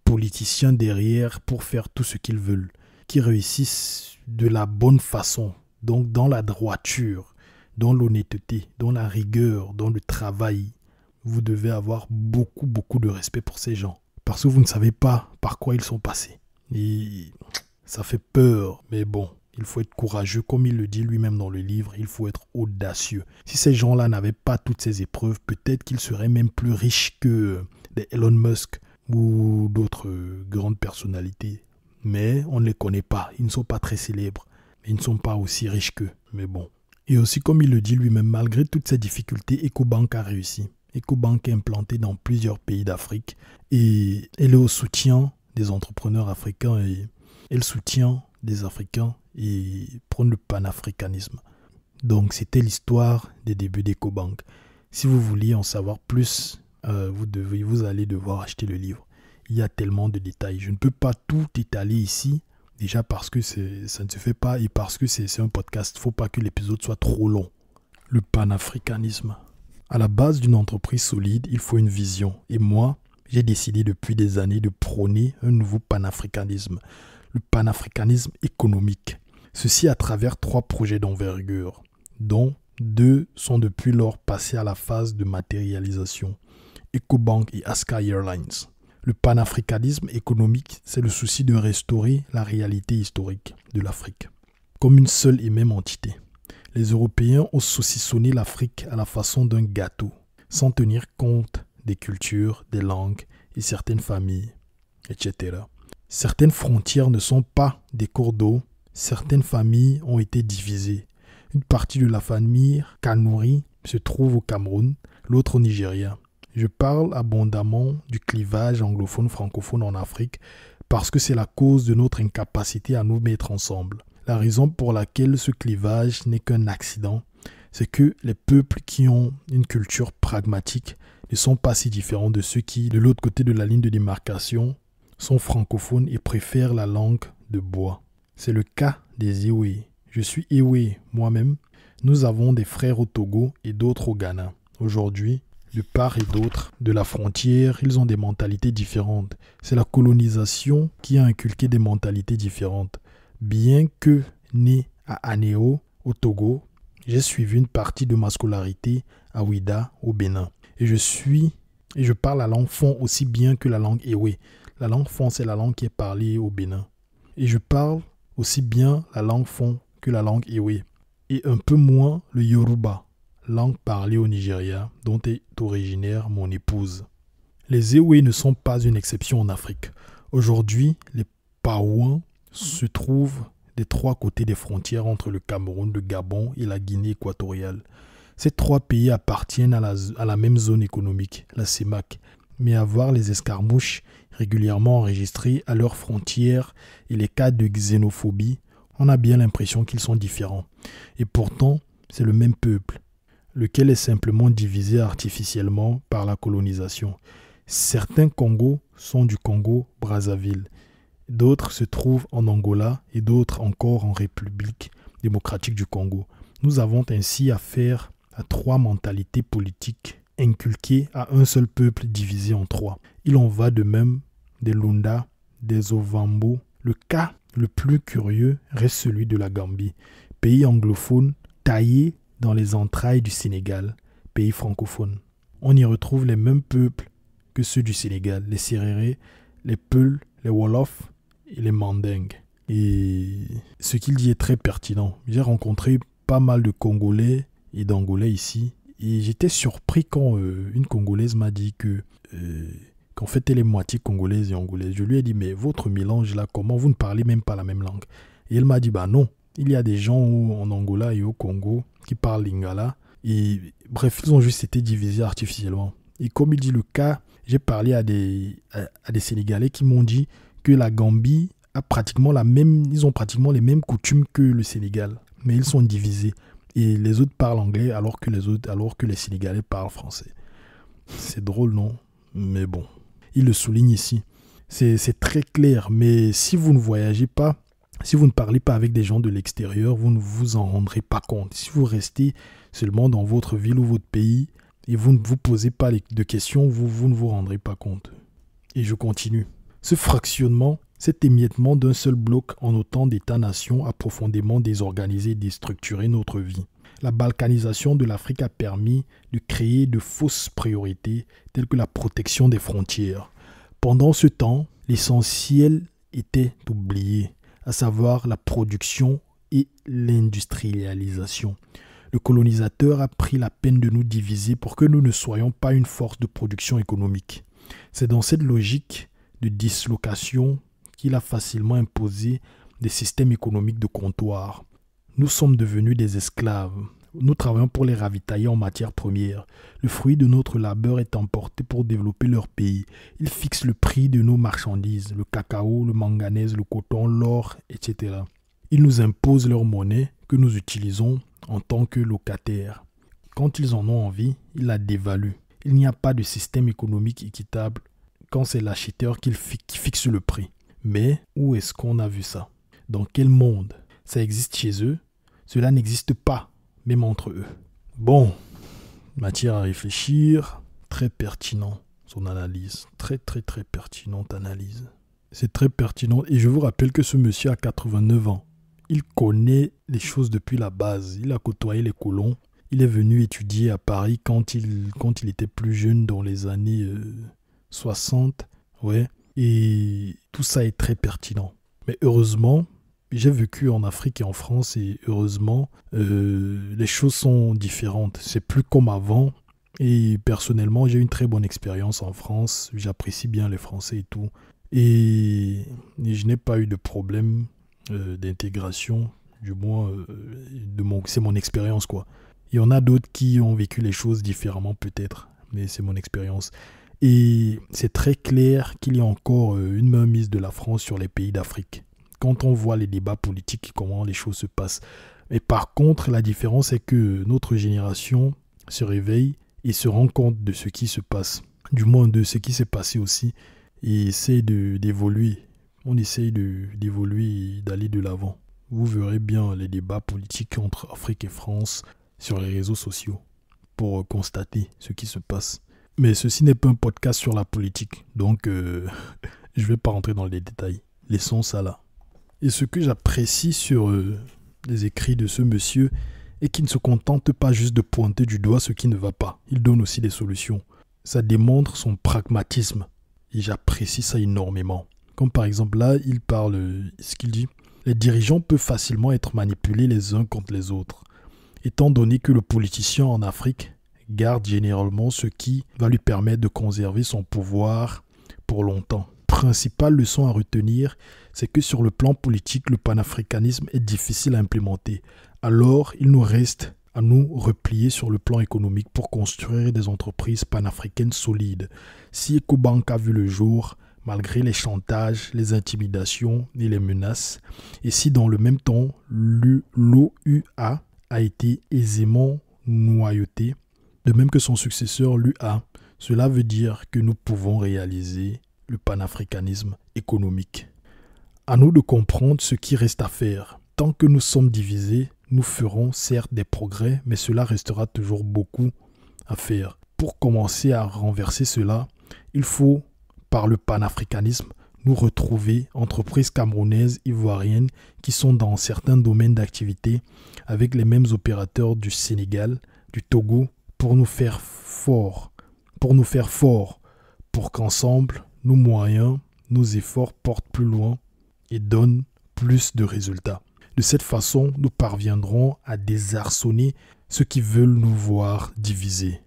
politiciens derrière pour faire tout ce qu'ils veulent, qui réussissent de la bonne façon, donc dans la droiture, dans l'honnêteté, dans la rigueur, dans le travail. Vous devez avoir beaucoup, beaucoup de respect pour ces gens, parce que vous ne savez pas par quoi ils sont passés. Et ça fait peur, mais bon. Il faut être courageux, comme il le dit lui-même dans le livre, il faut être audacieux. Si ces gens-là n'avaient pas toutes ces épreuves, peut-être qu'ils seraient même plus riches que des Elon Musk ou d'autres grandes personnalités. Mais on ne les connaît pas, ils ne sont pas très célèbres, ils ne sont pas aussi riches qu'eux, mais bon. Et aussi, comme il le dit lui-même, malgré toutes ces difficultés, EcoBank a réussi. EcoBank est implanté dans plusieurs pays d'Afrique et elle est au soutien des entrepreneurs africains et elle soutient des Africains et prône le panafricanisme. Donc c'était l'histoire des débuts d'EcoBank. Si vous vouliez en savoir plus, vous allez devoir acheter le livre. Il y a tellement de détails. Je ne peux pas tout étaler ici, déjà parce que ça ne se fait pas et parce que c'est un podcast. Il ne faut pas que l'épisode soit trop long. Le panafricanisme. À la base d'une entreprise solide, il faut une vision. Et moi, j'ai décidé depuis des années de prôner un nouveau panafricanisme. Le panafricanisme économique. Ceci à travers 3 projets d'envergure, dont 2 sont depuis lors passés à la phase de matérialisation, EcoBank et Askai Airlines. Le panafricanisme économique, c'est le souci de restaurer la réalité historique de l'Afrique, comme une seule et même entité. Les Européens ont saucissonné l'Afrique à la façon d'un gâteau, sans tenir compte des cultures, des langues et certaines familles, etc. Certaines frontières ne sont pas des cours d'eau. Certaines familles ont été divisées. Une partie de la famille Kanuri se trouve au Cameroun, l'autre au Nigeria. Je parle abondamment du clivage anglophone-francophone en Afrique parce que c'est la cause de notre incapacité à nous mettre ensemble. La raison pour laquelle ce clivage n'est qu'un accident, c'est que les peuples qui ont une culture pragmatique ne sont pas si différents de ceux qui, de l'autre côté de la ligne de démarcation, sont francophones et préfèrent la langue de bois. C'est le cas des Ewe. Je suis Ewe moi-même. Nous avons des frères au Togo et d'autres au Ghana. Aujourd'hui, de part et d'autre de la frontière, ils ont des mentalités différentes. C'est la colonisation qui a inculqué des mentalités différentes. Bien que né à Anéo, au Togo, j'ai suivi une partie de ma scolarité à Ouida, au Bénin. Et je parle la langue fon aussi bien que la langue Ewe. La langue fon, c'est la langue qui est parlée au Bénin. Et je parle aussi bien la langue fon que la langue Ewe. Et un peu moins le Yoruba, langue parlée au Nigeria, dont est originaire mon épouse. Les Ewe ne sont pas une exception en Afrique. Aujourd'hui, les Paouans se trouvent des 3 côtés des frontières entre le Cameroun, le Gabon et la Guinée équatoriale. Ces 3 pays appartiennent à la même zone économique, la CEMAC, mais à voir les escarmouches régulièrement enregistrées à leurs frontières et les cas de xénophobie, on a bien l'impression qu'ils sont différents. Et pourtant, c'est le même peuple, lequel est simplement divisé artificiellement par la colonisation. Certains Congos sont du Congo-Brazzaville, d'autres se trouvent en Angola et d'autres encore en République démocratique du Congo. Nous avons ainsi affaire à 3 mentalités politiques inculquées à un seul peuple divisé en 3. Il en va de même des Lunda, des Ovambo. Le cas le plus curieux reste celui de la Gambie, pays anglophone taillé dans les entrailles du Sénégal, pays francophone. On y retrouve les mêmes peuples que ceux du Sénégal, les Sérérés, les Peuls, les Wolofs et les Mandingues. Et ce qu'il dit est très pertinent. J'ai rencontré pas mal de Congolais et d'Angolais ici. Et j'étais surpris quand une Congolaise m'a dit qu'en fait elle est moitié congolaise et angolaise. Je lui ai dit, mais votre mélange là, comment vous ne parlez même pas la même langue? Et elle m'a dit, bah non, il y a des gens en Angola et au Congo qui parlent lingala. Et bref, ils ont juste été divisés artificiellement. Et comme il dit le cas, j'ai parlé à des Sénégalais qui m'ont dit que la Gambie ils ont pratiquement les mêmes coutumes que le Sénégal, mais ils sont divisés. Et les autres parlent anglais alors que les Sénégalais parlent français. C'est drôle, non? Mais bon, il le souligne ici. C'est très clair, mais si vous ne voyagez pas, si vous ne parlez pas avec des gens de l'extérieur, vous ne vous en rendrez pas compte. Si vous restez seulement dans votre ville ou votre pays et vous ne vous posez pas de questions, vous ne vous rendrez pas compte. Et je continue. Ce fractionnement, cet émiettement d'un seul bloc en autant d'États-nations a profondément désorganisé et déstructuré notre vie. La balkanisation de l'Afrique a permis de créer de fausses priorités telles que la protection des frontières. Pendant ce temps, l'essentiel était oublié, à savoir la production et l'industrialisation. Le colonisateur a pris la peine de nous diviser pour que nous ne soyons pas une force de production économique. C'est dans cette logique de dislocation qu'il a facilement imposé des systèmes économiques de comptoir. Nous sommes devenus des esclaves. Nous travaillons pour les ravitailler en matières premières. Le fruit de notre labeur est emporté pour développer leur pays. Ils fixent le prix de nos marchandises, le cacao, le manganèse, le coton, l'or, etc. Ils nous imposent leur monnaie que nous utilisons en tant que locataires. Quand ils en ont envie, ils la dévaluent. Il n'y a pas de système économique équitable quand c'est l'acheteur qui fixe le prix. Mais où est-ce qu'on a vu ça? Dans quel monde? Ça existe chez eux? Cela n'existe pas, même entre eux. Bon, matière à réfléchir, très pertinent son analyse, très pertinente analyse. C'est très pertinent et je vous rappelle que ce monsieur a 89 ans. Il connaît les choses depuis la base, il a côtoyé les colons. Il est venu étudier à Paris quand il était plus jeune dans les années 60, ouais. Et tout ça est très pertinent. Mais heureusement, j'ai vécu en Afrique et en France et heureusement, les choses sont différentes. C'est plus comme avant. Et personnellement, j'ai une très bonne expérience en France. J'apprécie bien les Français et tout. Et je n'ai pas eu de problème d'intégration. Du moins, c'est mon expérience, quoi. Il y en a d'autres qui ont vécu les choses différemment peut-être. Mais c'est mon expérience. Et c'est très clair qu'il y a encore une mainmise de la France sur les pays d'Afrique. Quand on voit les débats politiques et comment les choses se passent. Et par contre, la différence c'est que notre génération se réveille et se rend compte de ce qui se passe. Du moins de ce qui s'est passé aussi. Et essaie d'évoluer. On essaye d'évoluer et d'aller de l'avant. Vous verrez bien les débats politiques entre Afrique et France sur les réseaux sociaux pour constater ce qui se passe. Mais ceci n'est pas un podcast sur la politique, donc je ne vais pas rentrer dans les détails. Laissons ça là. Et ce que j'apprécie sur les écrits de ce monsieur est qu'il ne se contente pas juste de pointer du doigt ce qui ne va pas. Il donne aussi des solutions. Ça démontre son pragmatisme et j'apprécie ça énormément. Comme par exemple là, il parle, ce qu'il dit, les dirigeants peuvent facilement être manipulés les uns contre les autres. Étant donné que le politicien en Afrique garde généralement ce qui va lui permettre de conserver son pouvoir pour longtemps. Principale leçon à retenir, c'est que sur le plan politique, le panafricanisme est difficile à implémenter. Alors, il nous reste à nous replier sur le plan économique pour construire des entreprises panafricaines solides. Si Ecobank a vu le jour, malgré les chantages, les intimidations et les menaces, et si dans le même temps, l'OUA a été aisément noyauté, de même que son successeur, l'UA, cela veut dire que nous pouvons réaliser le panafricanisme économique. À nous de comprendre ce qui reste à faire. Tant que nous sommes divisés, nous ferons certes des progrès, mais cela restera toujours beaucoup à faire. Pour commencer à renverser cela, il faut, par le panafricanisme, nous retrouver entreprises camerounaises, ivoiriennes, qui sont dans certains domaines d'activité, avec les mêmes opérateurs du Sénégal, du Togo, pour nous faire forts, pour qu'ensemble, nos moyens, nos efforts portent plus loin et donnent plus de résultats. De cette façon, nous parviendrons à désarçonner ceux qui veulent nous voir divisés.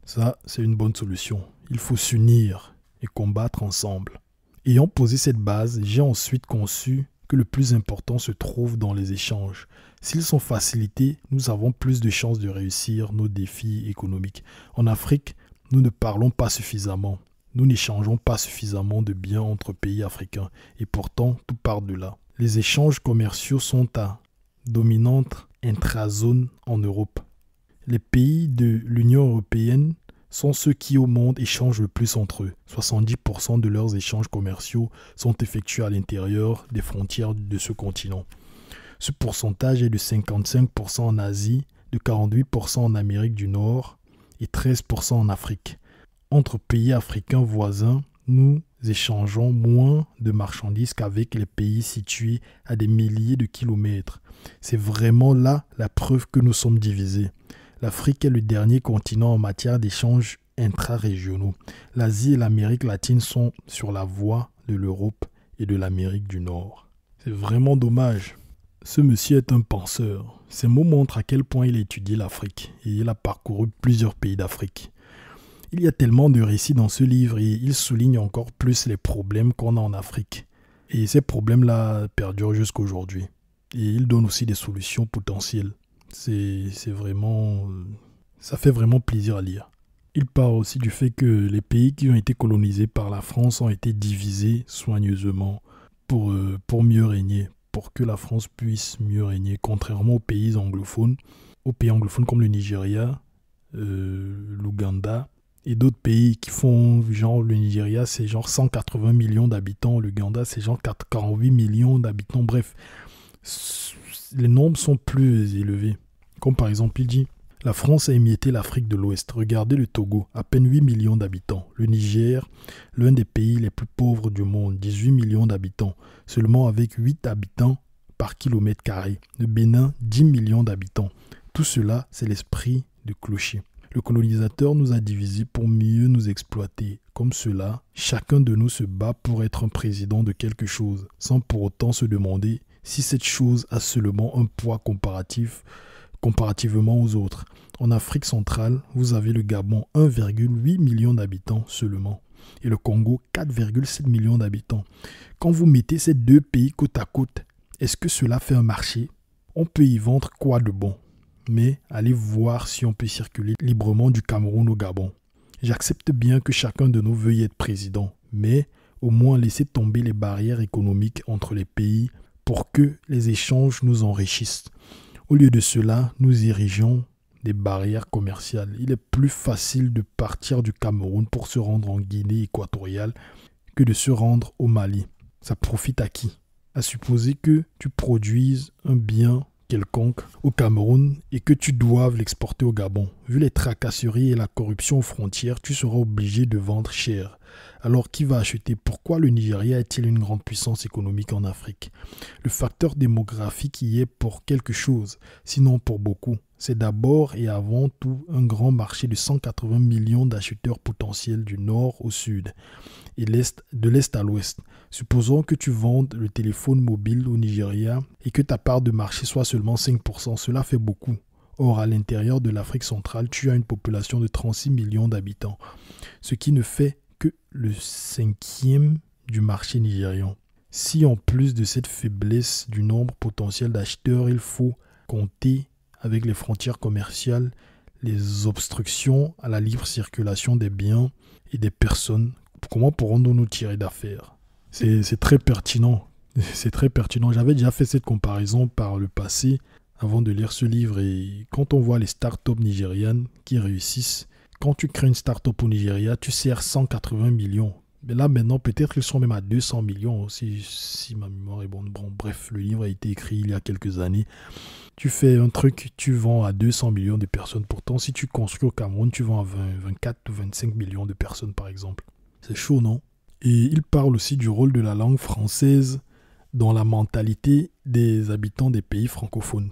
Ça, c'est une bonne solution. Il faut s'unir et combattre ensemble. Ayant posé cette base, j'ai ensuite conçu que le plus important se trouve dans les échanges. S'ils sont facilités, nous avons plus de chances de réussir nos défis économiques. En Afrique, nous ne parlons pas suffisamment. Nous n'échangeons pas suffisamment de biens entre pays africains et pourtant tout part de là. Les échanges commerciaux sont à dominante intrazone en Europe. Les pays de l'Union européenne sont ceux qui au monde échangent le plus entre eux. 70% de leurs échanges commerciaux sont effectués à l'intérieur des frontières de ce continent. Ce pourcentage est de 55% en Asie, de 48% en Amérique du Nord et 13% en Afrique. Entre pays africains voisins, nous échangeons moins de marchandises qu'avec les pays situés à des milliers de kilomètres. C'est vraiment là la preuve que nous sommes divisés. L'Afrique est le dernier continent en matière d'échanges intra-régionaux. L'Asie et l'Amérique latine sont sur la voie de l'Europe et de l'Amérique du Nord. C'est vraiment dommage. Ce monsieur est un penseur. Ces mots montrent à quel point il a étudié l'Afrique et il a parcouru plusieurs pays d'Afrique. Il y a tellement de récits dans ce livre et il souligne encore plus les problèmes qu'on a en Afrique. Et ces problèmes-là perdurent jusqu'aujourd'hui. Et il donne aussi des solutions potentielles. C'est vraiment... Ça fait vraiment plaisir à lire. Il parle aussi du fait que les pays qui ont été colonisés par la France ont été divisés soigneusement pour mieux régner, pour que la France puisse mieux régner, contrairement aux pays anglophones comme le Nigeria, l'Ouganda et d'autres pays qui font genre le Nigeria, c'est genre 180 millions d'habitants, l'Ouganda c'est genre 48 millions d'habitants, bref, les nombres sont plus élevés. Comme par exemple, il dit, la France a émietté l'Afrique de l'Ouest. Regardez le Togo, à peine 8 millions d'habitants. Le Niger, l'un des pays les plus pauvres du monde, 18 millions d'habitants, seulement avec 8 habitants par kilomètre carré. Le Bénin, 10 millions d'habitants. Tout cela, c'est l'esprit du clocher. Le colonisateur nous a divisés pour mieux nous exploiter. Comme cela, chacun de nous se bat pour être un président de quelque chose, sans pour autant se demander si cette chose a seulement un poids comparativement aux autres. En Afrique centrale, vous avez le Gabon, 1,8 million d'habitants seulement, et le Congo, 4,7 millions d'habitants. Quand vous mettez ces deux pays côte à côte, est-ce que cela fait un marché? On peut y vendre quoi de bon? Mais allez voir si on peut circuler librement du Cameroun au Gabon. J'accepte bien que chacun de nous veuille être président, mais au moins laissez tomber les barrières économiques entre les pays pour que les échanges nous enrichissent. Au lieu de cela, nous érigeons des barrières commerciales. Il est plus facile de partir du Cameroun pour se rendre en Guinée équatoriale que de se rendre au Mali. Ça profite à qui? À supposer que tu produises un bien quelconque au Cameroun et que tu doives l'exporter au Gabon. Vu les tracasseries et la corruption aux frontières, tu seras obligé de vendre cher. Alors qui va acheter? Pourquoi le Nigeria est-il une grande puissance économique en Afrique? Le facteur démographique y est pour quelque chose, sinon pour beaucoup. C'est d'abord et avant tout un grand marché de 180 millions d'acheteurs potentiels du nord au sud et de l'est à l'ouest. Supposons que tu vendes le téléphone mobile au Nigeria et que ta part de marché soit seulement 5%. Cela fait beaucoup. Or, à l'intérieur de l'Afrique centrale, tu as une population de 36 millions d'habitants, ce qui ne fait que le 5e du marché nigérian. Si en plus de cette faiblesse du nombre potentiel d'acheteurs, il faut compter avec les frontières commerciales, les obstructions à la libre circulation des biens et des personnes, comment pourrons-nous nous tirer d'affaire? C'est très pertinent. C'est très pertinent. J'avais déjà fait cette comparaison par le passé avant de lire ce livre et quand on voit les startups nigérianes qui réussissent, quand tu crées une startup au Nigeria, tu sers 180 millions. Mais là maintenant, peut-être qu'ils sont même à 200 millions si ma mémoire est bonne. Bon, bref, le livre a été écrit il y a quelques années. Tu fais un truc, tu vends à 200 millions de personnes. Pourtant, si tu construis au Cameroun, tu vends à 24 ou 25 millions de personnes, par exemple. C'est chaud, non? Et il parle aussi du rôle de la langue française dans la mentalité des habitants des pays francophones.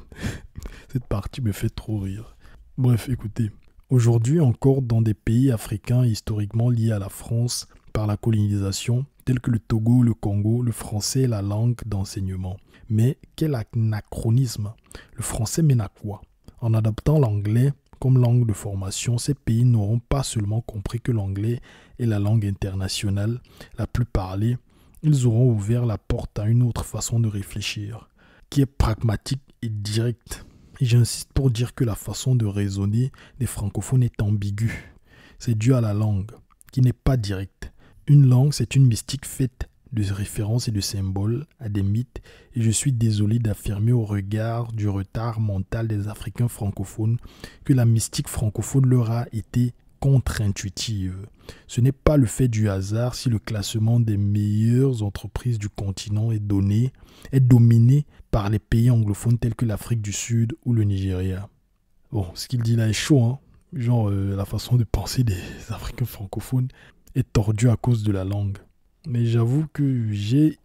Cette partie me fait trop rire. Bref, écoutez. Aujourd'hui encore, dans des pays africains historiquement liés à la France par la colonisation, tels que le Togo, le Congo, le français est la langue d'enseignement. Mais quel anachronisme! Le français mène à quoi? En adoptant l'anglais comme langue de formation, ces pays n'auront pas seulement compris que l'anglais est la langue internationale la plus parlée, ils auront ouvert la porte à une autre façon de réfléchir, qui est pragmatique et directe. Et j'insiste pour dire que la façon de raisonner des francophones est ambiguë. C'est dû à la langue. qui n'est pas directe. Une langue, c'est une mystique faite de références et de symboles à des mythes, et je suis désolé d'affirmer au regard du retard mental des Africains francophones que la mystique francophone leur a été contre-intuitive. Ce n'est pas le fait du hasard si le classement des meilleures entreprises du continent est dominé par les pays anglophones tels que l'Afrique du Sud ou le Nigeria. Bon, ce qu'il dit là est chaud, hein. Genre, la façon de penser des Africains francophones est tordue à cause de la langue. Mais j'avoue que j'ai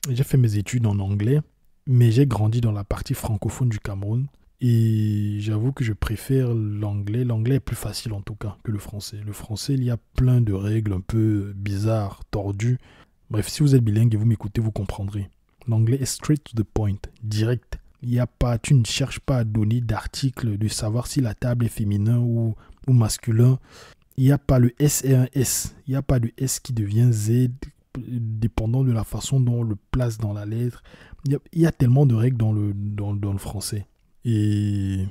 fait mes études en anglais, mais j'ai grandi dans la partie francophone du Cameroun. Et j'avoue que je préfère l'anglais. L'anglais est plus facile en tout cas que le français. Le français, il y a plein de règles un peu bizarres, tordues. Bref, si vous êtes bilingue et vous m'écoutez, vous comprendrez. L'anglais est straight to the point, direct. Tu ne cherches pas à donner d'articles, de savoir si la table est féminin ou masculin. Il n'y a pas le S et un S. Il n'y a pas de S qui devient Z, dépendant de la façon dont on le place dans la lettre. Il y a tellement de règles dans le français. Et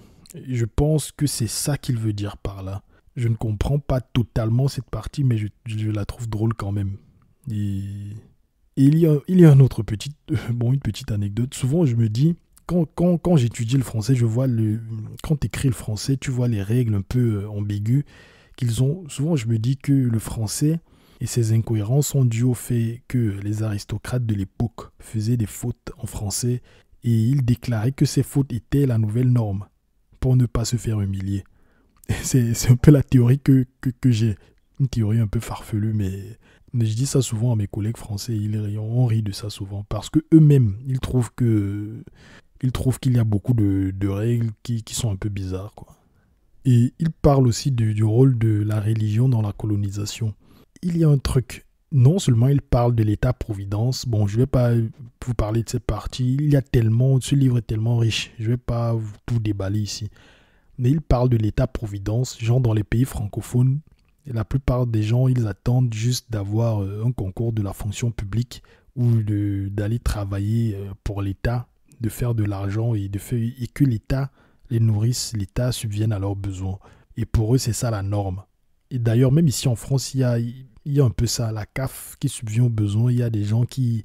je pense que c'est ça qu'il veut dire par là. Je ne comprends pas totalement cette partie, mais je la trouve drôle quand même. Et il y a une petite anecdote. Souvent, je me dis, quand j'étudie le français, quand tu écris le français, tu vois les règles un peu ambiguës qu'ils ont. Souvent, je me dis que le français et ses incohérences sont dues au fait que les aristocrates de l'époque faisaient des fautes en français et ils déclaraient que ces fautes étaient la nouvelle norme pour ne pas se faire humilier. C'est un peu la théorie que j'ai. Une théorie un peu farfelue, mais je dis ça souvent à mes collègues français. On rit de ça souvent parce que eux-mêmes, ils trouvent qu'il y a beaucoup de règles qui sont un peu bizarres, quoi. Et ils parlent aussi du rôle de la religion dans la colonisation. Il y a un truc. Non seulement il parle de l'État-providence. Bon, je ne vais pas vous parler de cette partie. Ce livre est tellement riche. Je ne vais pas tout déballer ici. Mais il parle de l'État-providence. Genre dans les pays francophones, la plupart des gens, ils attendent juste d'avoir un concours de la fonction publique ou d'aller travailler pour l'État, de faire de l'argent et que l'État les nourrisse, l'État subvienne à leurs besoins. Et pour eux, c'est ça la norme. Et d'ailleurs, même ici en France, il y a un peu ça, la CAF qui subvient aux besoins. Il y a des gens qui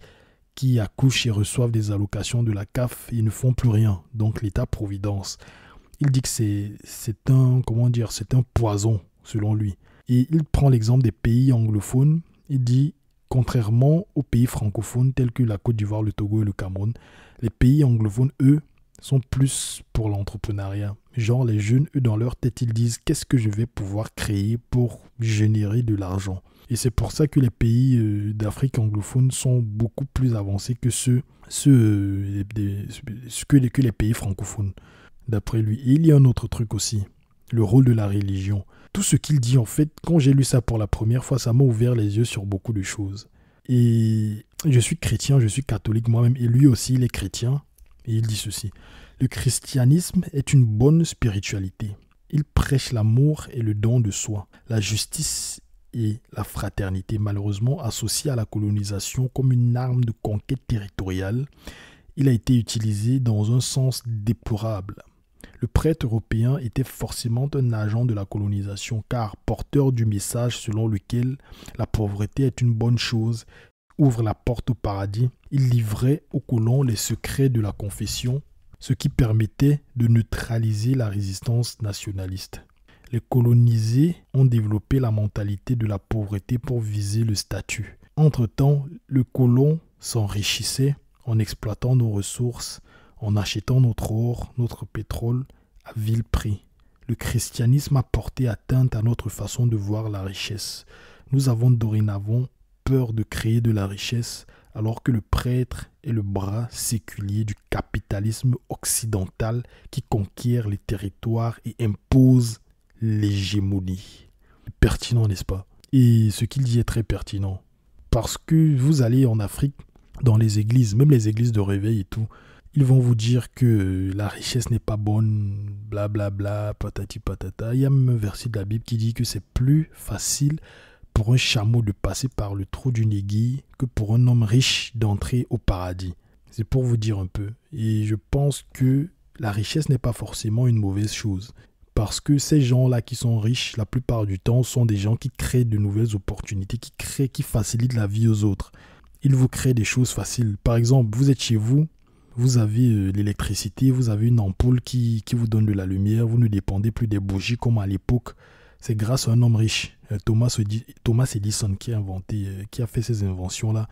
accouchent et reçoivent des allocations de la CAF et ils ne font plus rien. Donc l'État-providence. Il dit que c'est un poison, selon lui. Et il prend l'exemple des pays anglophones. Il dit, contrairement aux pays francophones tels que la Côte d'Ivoire, le Togo et le Cameroun, les pays anglophones, eux, sont plus pour l'entrepreneuriat. Genre, les jeunes, eux, dans leur tête, ils disent « Qu'est-ce que je vais pouvoir créer pour générer de l'argent ?» Et c'est pour ça que les pays d'Afrique anglophone sont beaucoup plus avancés que que les pays francophones, d'après lui. Et il y a un autre truc aussi, le rôle de la religion. Tout ce qu'il dit, en fait, quand j'ai lu ça pour la première fois, ça m'a ouvert les yeux sur beaucoup de choses. Et je suis chrétien, je suis catholique moi-même, et lui aussi, il est chrétien. Et il dit ceci: le christianisme est une bonne spiritualité. Il prêche l'amour et le don de soi, la justice et la fraternité, malheureusement associée à la colonisation comme une arme de conquête territoriale. Il a été utilisé dans un sens déplorable. Le prêtre européen était forcément un agent de la colonisation, car porteur du message selon lequel la pauvreté est une bonne chose, ouvre la porte au paradis. Il livrait aux colons les secrets de la confession, ce qui permettait de neutraliser la résistance nationaliste. Les colonisés ont développé la mentalité de la pauvreté pour viser le statut. Entre-temps, le colon s'enrichissait en exploitant nos ressources, en achetant notre or, notre pétrole à vil prix. Le christianisme a porté atteinte à notre façon de voir la richesse. Nous avons dorénavant peur de créer de la richesse, alors que le prêtre est le bras séculier du capitalisme occidental qui conquiert les territoires et impose l'hégémonie. Pertinent, n'est-ce pas? Et ce qu'il dit est très pertinent. Parce que vous allez en Afrique, dans les églises, même les églises de réveil et tout, ils vont vous dire que la richesse n'est pas bonne, blablabla, patati patata. Il y a même un verset de la Bible qui dit que c'est plus facile pour un chameau de passer par le trou d'une aiguille que pour un homme riche d'entrer au paradis. C'est pour vous dire un peu. Et je pense que la richesse n'est pas forcément une mauvaise chose. parce que ces gens-là qui sont riches, la plupart du temps, sont des gens qui créent de nouvelles opportunités, qui facilitent la vie aux autres. Ils vous créent des choses faciles. Par exemple, vous êtes chez vous, vous avez l'électricité, vous avez une ampoule qui vous donne de la lumière, vous ne dépendez plus des bougies comme à l'époque. C'est grâce à un homme riche, Thomas Edison, qui a fait ces inventions-là.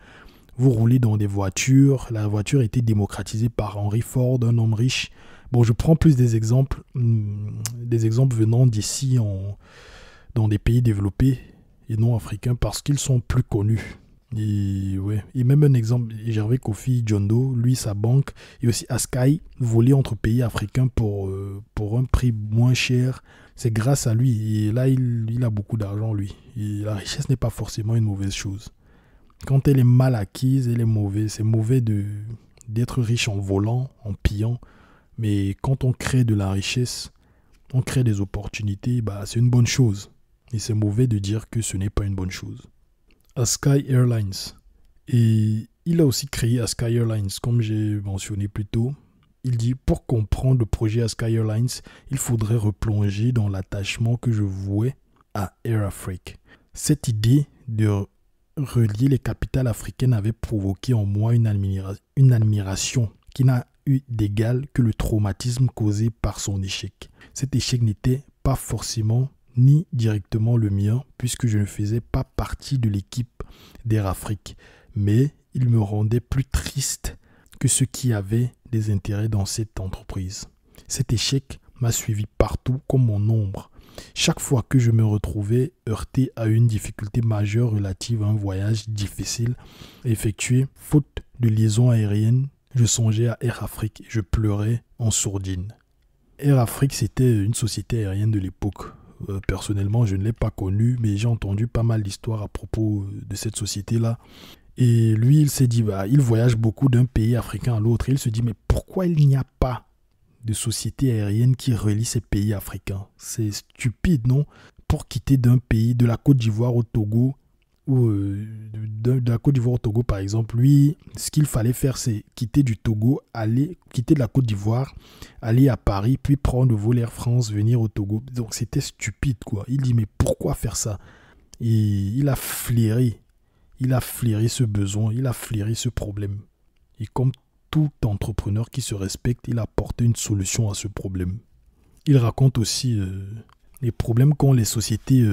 Vous roulez dans des voitures, la voiture a été démocratisée par Henry Ford, un homme riche. Bon, je prends plus des exemples venant d'ici, dans des pays développés et non africains, parce qu'ils sont plus connus. Et même un exemple, Gervais Kofi Djondo, lui, sa banque, et aussi Askai, volé entre pays africains pour un prix moins cher. C'est grâce à lui. Et là, il a beaucoup d'argent, lui. Et la richesse n'est pas forcément une mauvaise chose. Quand elle est mal acquise, elle est mauvaise. C'est mauvais d'être riche en volant, en pillant. Mais quand on crée de la richesse, on crée des opportunités, c'est une bonne chose. Et c'est mauvais de dire que ce n'est pas une bonne chose. Askai Airlines. Et il a aussi créé Askai Airlines, comme j'ai mentionné plus tôt. Il dit, pour comprendre le projet Askai Airlines, il faudrait replonger dans l'attachement que je vouais à Air Afrique. Cette idée de relier les capitales africaines avait provoqué en moi une admiration qui n'a eu d'égal que le traumatisme causé par son échec. Cet échec n'était pas forcément ni directement le mien, puisque je ne faisais pas partie de l'équipe d'Air Afrique, mais il me rendait plus triste que ceux qui avaient des intérêts dans cette entreprise. Cet échec m'a suivi partout comme mon ombre. Chaque fois que je me retrouvais heurté à une difficulté majeure relative à un voyage difficile effectué, faute de liaison aérienne, je songeais à Air Afrique et je pleurais en sourdine. Air Afrique, c'était une société aérienne de l'époque. Personnellement, je ne l'ai pas connue, mais j'ai entendu pas mal d'histoires à propos de cette société-là. Et lui, il s'est dit, il voyage beaucoup d'un pays africain à l'autre. Et il se dit, mais pourquoi il n'y a pas de société aérienne qui relie ces pays africains? C'est stupide, non? Pour quitter d'un pays, de la Côte d'Ivoire au Togo, ou de la Côte d'Ivoire au Togo, par exemple, lui, ce qu'il fallait faire, c'est quitter du Togo, quitter de la Côte d'Ivoire, aller à Paris, puis prendre le vol Air France, venir au Togo. Donc c'était stupide, quoi. Il dit, mais pourquoi faire ça? Et il a flairé ce besoin, il a flairé ce problème. Et comme tout entrepreneur qui se respecte, il a apporté une solution à ce problème. Il raconte aussi les problèmes qu'ont les sociétés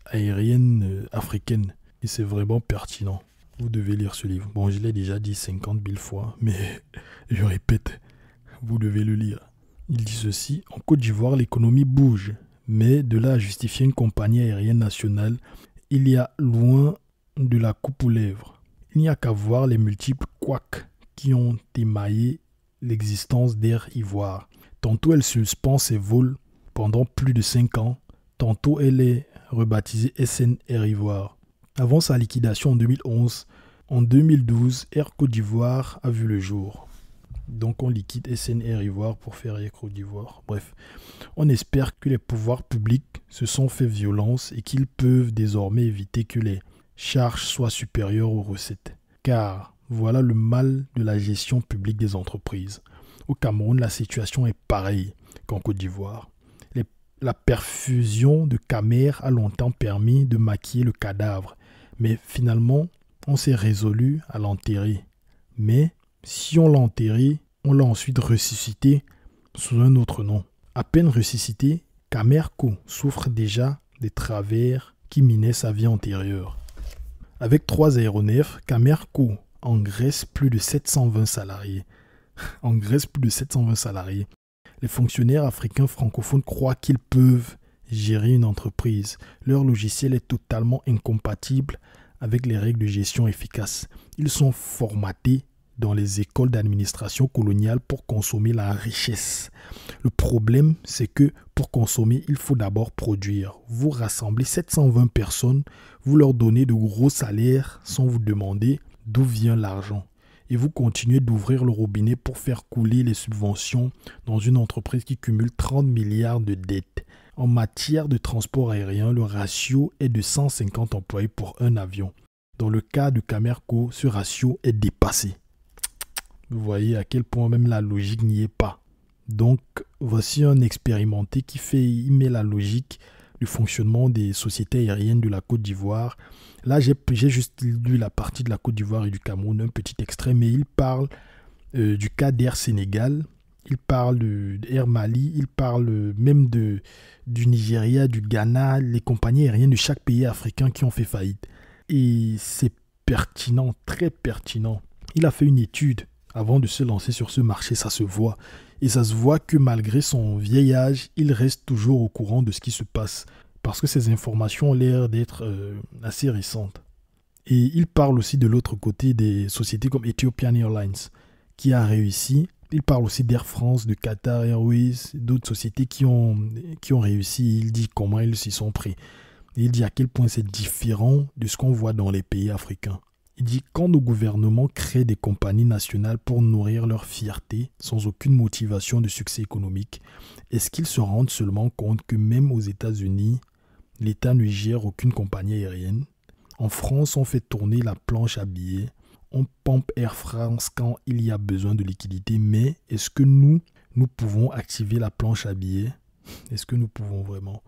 aériennes africaines. Et c'est vraiment pertinent. Vous devez lire ce livre. Bon, je l'ai déjà dit 50 000 fois, mais je répète, vous devez le lire. Il dit ceci, en Côte d'Ivoire, l'économie bouge, mais de là à justifier une compagnie aérienne nationale, il y a loin de la coupe aux lèvres. Il n'y a qu'à voir les multiples couacs qui ont émaillé l'existence d'Air Ivoire. Tantôt elle suspend ses vols pendant plus de 5 ans, tantôt elle est rebaptisée SN Air Ivoire. Avant sa liquidation en 2011, en 2012, Air Côte d'Ivoire a vu le jour. Donc on liquide SN Air Ivoire pour faire Air Côte d'Ivoire. Bref, on espère que les pouvoirs publics se sont fait violence et qu'ils peuvent désormais éviter que les charges soient supérieures aux recettes. Car voilà le mal de la gestion publique des entreprises. Au Cameroun, la situation est pareille qu'en Côte d'Ivoire. La perfusion de camères a longtemps permis de maquiller le cadavre. Mais finalement, on s'est résolu à l'enterrer. Mais si on l'a enterré, on l'a ensuite ressuscité sous un autre nom. À peine ressuscité, Camerco souffre déjà des travers qui minaient sa vie antérieure. Avec 3 aéronefs, Camerco engraisse plus de 720 salariés. Les fonctionnaires africains francophones croient qu'ils peuvent gérer une entreprise. Leur logiciel est totalement incompatible avec les règles de gestion efficaces. Ils sont formatés dans les écoles d'administration coloniale pour consommer la richesse. Le problème, c'est que pour consommer, il faut d'abord produire. Vous rassemblez 720 personnes, vous leur donnez de gros salaires sans vous demander d'où vient l'argent. Et vous continuez d'ouvrir le robinet pour faire couler les subventions dans une entreprise qui cumule 30 milliards de dettes. En matière de transport aérien, le ratio est de 150 employés pour un avion. Dans le cas de Camerco, ce ratio est dépassé. Vous voyez à quel point même la logique n'y est pas. Donc, voici un expérimenté il met la logique du fonctionnement des sociétés aériennes de la Côte d'Ivoire. Là, j'ai juste lu la partie de la Côte d'Ivoire et du Cameroun, un petit extrait, mais il parle du cas d'Air Sénégal, il parle d'Air Mali, il parle même du Nigeria, du Ghana, les compagnies aériennes de chaque pays africain qui ont fait faillite. Et c'est pertinent, très pertinent. Il a fait une étude avant de se lancer sur ce marché, ça se voit. Et ça se voit que malgré son vieil âge, il reste toujours au courant de ce qui se passe. Parce que ces informations ont l'air d'être assez récentes. Et il parle aussi de l'autre côté des sociétés comme Ethiopian Airlines, qui a réussi. Il parle aussi d'Air France, de Qatar Airways, d'autres sociétés qui ont réussi. Il dit comment ils s'y sont pris. Et il dit à quel point c'est différent de ce qu'on voit dans les pays africains. Il dit quand nos gouvernements créent des compagnies nationales pour nourrir leur fierté sans aucune motivation de succès économique, est-ce qu'ils se rendent seulement compte que même aux États-Unis, l'État ne gère aucune compagnie aérienne? En France, on fait tourner la planche à billets, on pompe Air France quand il y a besoin de liquidité, mais est-ce que nous pouvons activer la planche à billets? Est-ce que nous pouvons vraiment?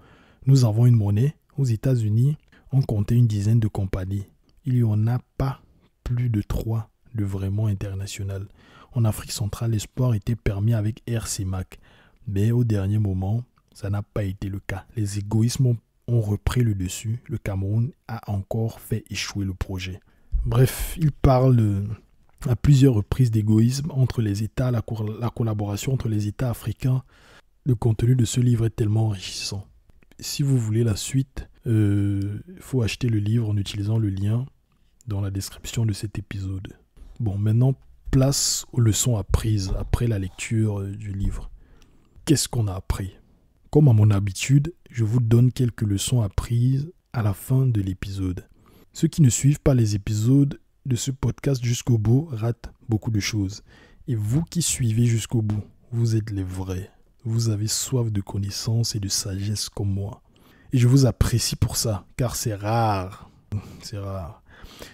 Nous avons une monnaie. Aux États-Unis, on comptait une dizaine de compagnies. Il n'y en a pas plus de 3 de vraiment internationales. En Afrique centrale, l'espoir était permis avec Air CEMAC. Mais au dernier moment, ça n'a pas été le cas. Les égoïsmes ont repris le dessus. Le Cameroun a encore fait échouer le projet. Bref, il parle à plusieurs reprises d'égoïsme entre les États, la collaboration entre les États africains. Le contenu de ce livre est tellement enrichissant. Si vous voulez la suite, il faut acheter le livre en utilisant le lien dans la description de cet épisode. Bon, maintenant, place aux leçons apprises après la lecture du livre. Qu'est-ce qu'on a appris? Comme à mon habitude, je vous donne quelques leçons apprises à la fin de l'épisode. Ceux qui ne suivent pas les épisodes de ce podcast jusqu'au bout ratent beaucoup de choses. Et vous qui suivez jusqu'au bout, vous êtes les vrais. Vous avez soif de connaissances et de sagesse comme moi. Et je vous apprécie pour ça, car c'est rare. C'est rare.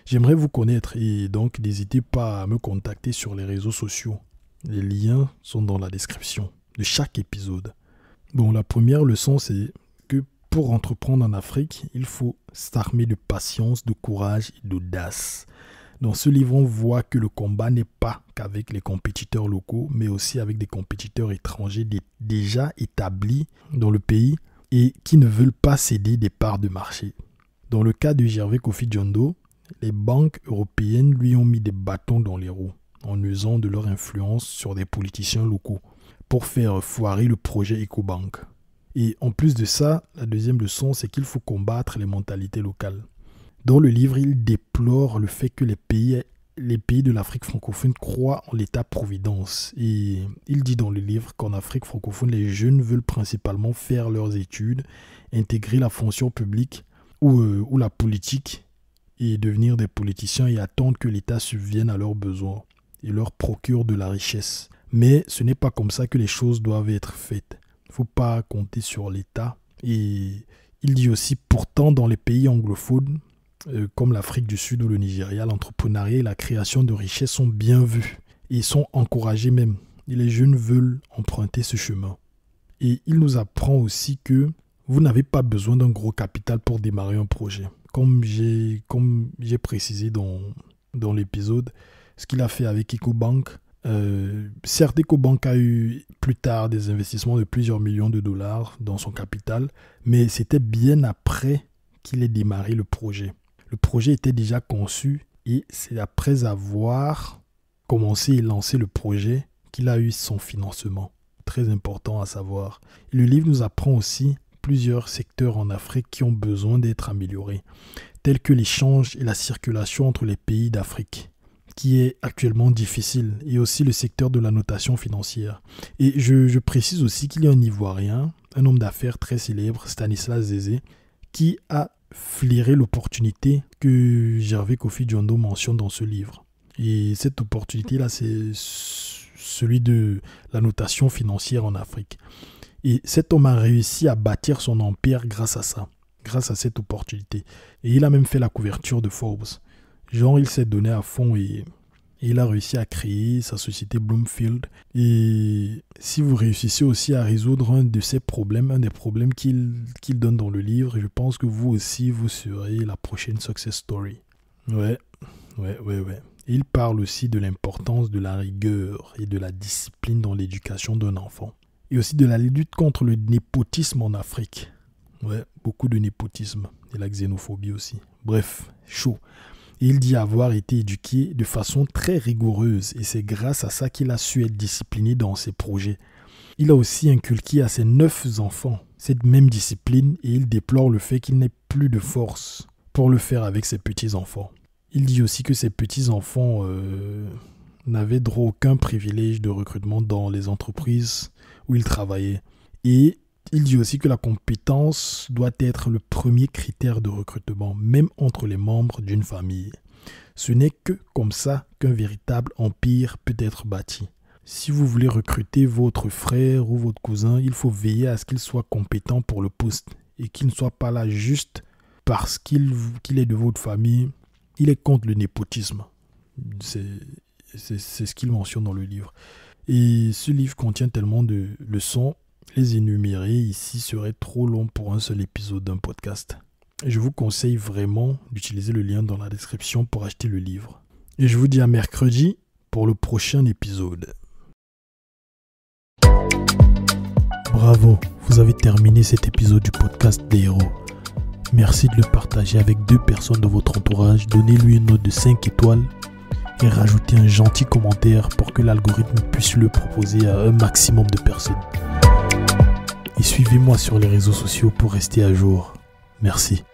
J'aimerais vous connaître et donc n'hésitez pas à me contacter sur les réseaux sociaux. Les liens sont dans la description de chaque épisode. Bon, la première leçon, c'est que pour entreprendre en Afrique, il faut s'armer de patience, de courage et d'audace. Dans ce livre, on voit que le combat n'est pas qu'avec les compétiteurs locaux, mais aussi avec des compétiteurs étrangers déjà établis dans le pays et qui ne veulent pas céder des parts de marché. Dans le cas de Gervais Kofi Diondo, les banques européennes lui ont mis des bâtons dans les roues en usant de leur influence sur des politiciens locaux pour faire foirer le projet EcoBank. Et en plus de ça, la deuxième leçon, c'est qu'il faut combattre les mentalités locales. Dans le livre, il déplore le fait que les pays de l'Afrique francophone croient en l'État-providence. Et il dit dans le livre qu'en Afrique francophone, les jeunes veulent principalement faire leurs études, intégrer la fonction publique ou la politique et devenir des politiciens et attendre que l'État subvienne à leurs besoins et leur procure de la richesse. Mais ce n'est pas comme ça que les choses doivent être faites. Il ne faut pas compter sur l'État. Et il dit aussi, pourtant, dans les pays anglophones, comme l'Afrique du Sud ou le Nigeria, l'entrepreneuriat et la création de richesses sont bien vus et sont encouragés même. Et les jeunes veulent emprunter ce chemin. Et il nous apprend aussi que vous n'avez pas besoin d'un gros capital pour démarrer un projet. Comme j'ai précisé dans l'épisode, ce qu'il a fait avec EcoBank, certes EcoBank a eu plus tard des investissements de plusieurs millions de dollars dans son capital, mais c'était bien après qu'il ait démarré le projet. Le projet était déjà conçu et c'est après avoir commencé et lancé le projet qu'il a eu son financement. Très important à savoir. Et le livre nous apprend aussi plusieurs secteurs en Afrique qui ont besoin d'être améliorés, tels que l'échange et la circulation entre les pays d'Afrique, qui est actuellement difficile, et aussi le secteur de la notation financière. Et je précise aussi qu'il y a un Ivoirien, un homme d'affaires très célèbre, Stanislas Zézé, qui a flairé l'opportunité que Gervais Kofi Diondo mentionne dans ce livre. Et cette opportunité-là, c'est celui de la notation financière en Afrique. Et cet homme a réussi à bâtir son empire grâce à ça, grâce à cette opportunité. Et il a même fait la couverture de Forbes. Genre, il s'est donné à fond et Et il a réussi à créer sa société Bloomfield. Et si vous réussissez aussi à résoudre un de ses problèmes, un des problèmes qu'il donne dans le livre, je pense que vous aussi, vous serez la prochaine success story. Ouais. Et il parle aussi de l'importance de la rigueur et de la discipline dans l'éducation d'un enfant. Et aussi de la lutte contre le népotisme en Afrique. Ouais, beaucoup de népotisme. Et la xénophobie aussi. Bref, chaud. Et il dit avoir été éduqué de façon très rigoureuse. Et c'est grâce à ça qu'il a su être discipliné dans ses projets. Il a aussi inculqué à ses 9 enfants cette même discipline. Et il déplore le fait qu'il n'ait plus de force pour le faire avec ses petits-enfants. Il dit aussi que ses petits-enfants n'avaient droit à aucun privilège de recrutement dans les entreprises où il travaillait. Et il dit aussi que la compétence doit être le premier critère de recrutement, même entre les membres d'une famille. Ce n'est que comme ça qu'un véritable empire peut être bâti. Si vous voulez recruter votre frère ou votre cousin, il faut veiller à ce qu'il soit compétent pour le poste et qu'il ne soit pas là juste parce qu'il est de votre famille. Il est contre le népotisme. C'est ce qu'il mentionne dans le livre. Et ce livre contient tellement de leçons. Les énumérer ici serait trop long pour un seul épisode d'un podcast. Et je vous conseille vraiment d'utiliser le lien dans la description pour acheter le livre. Et je vous dis à mercredi pour le prochain épisode. Bravo, vous avez terminé cet épisode du podcast des héros. Merci de le partager avec 2 personnes de votre entourage. Donnez-lui une note de 5 étoiles et rajoutez un gentil commentaire pour que l'algorithme puisse le proposer à un maximum de personnes. Et suivez-moi sur les réseaux sociaux pour rester à jour. Merci.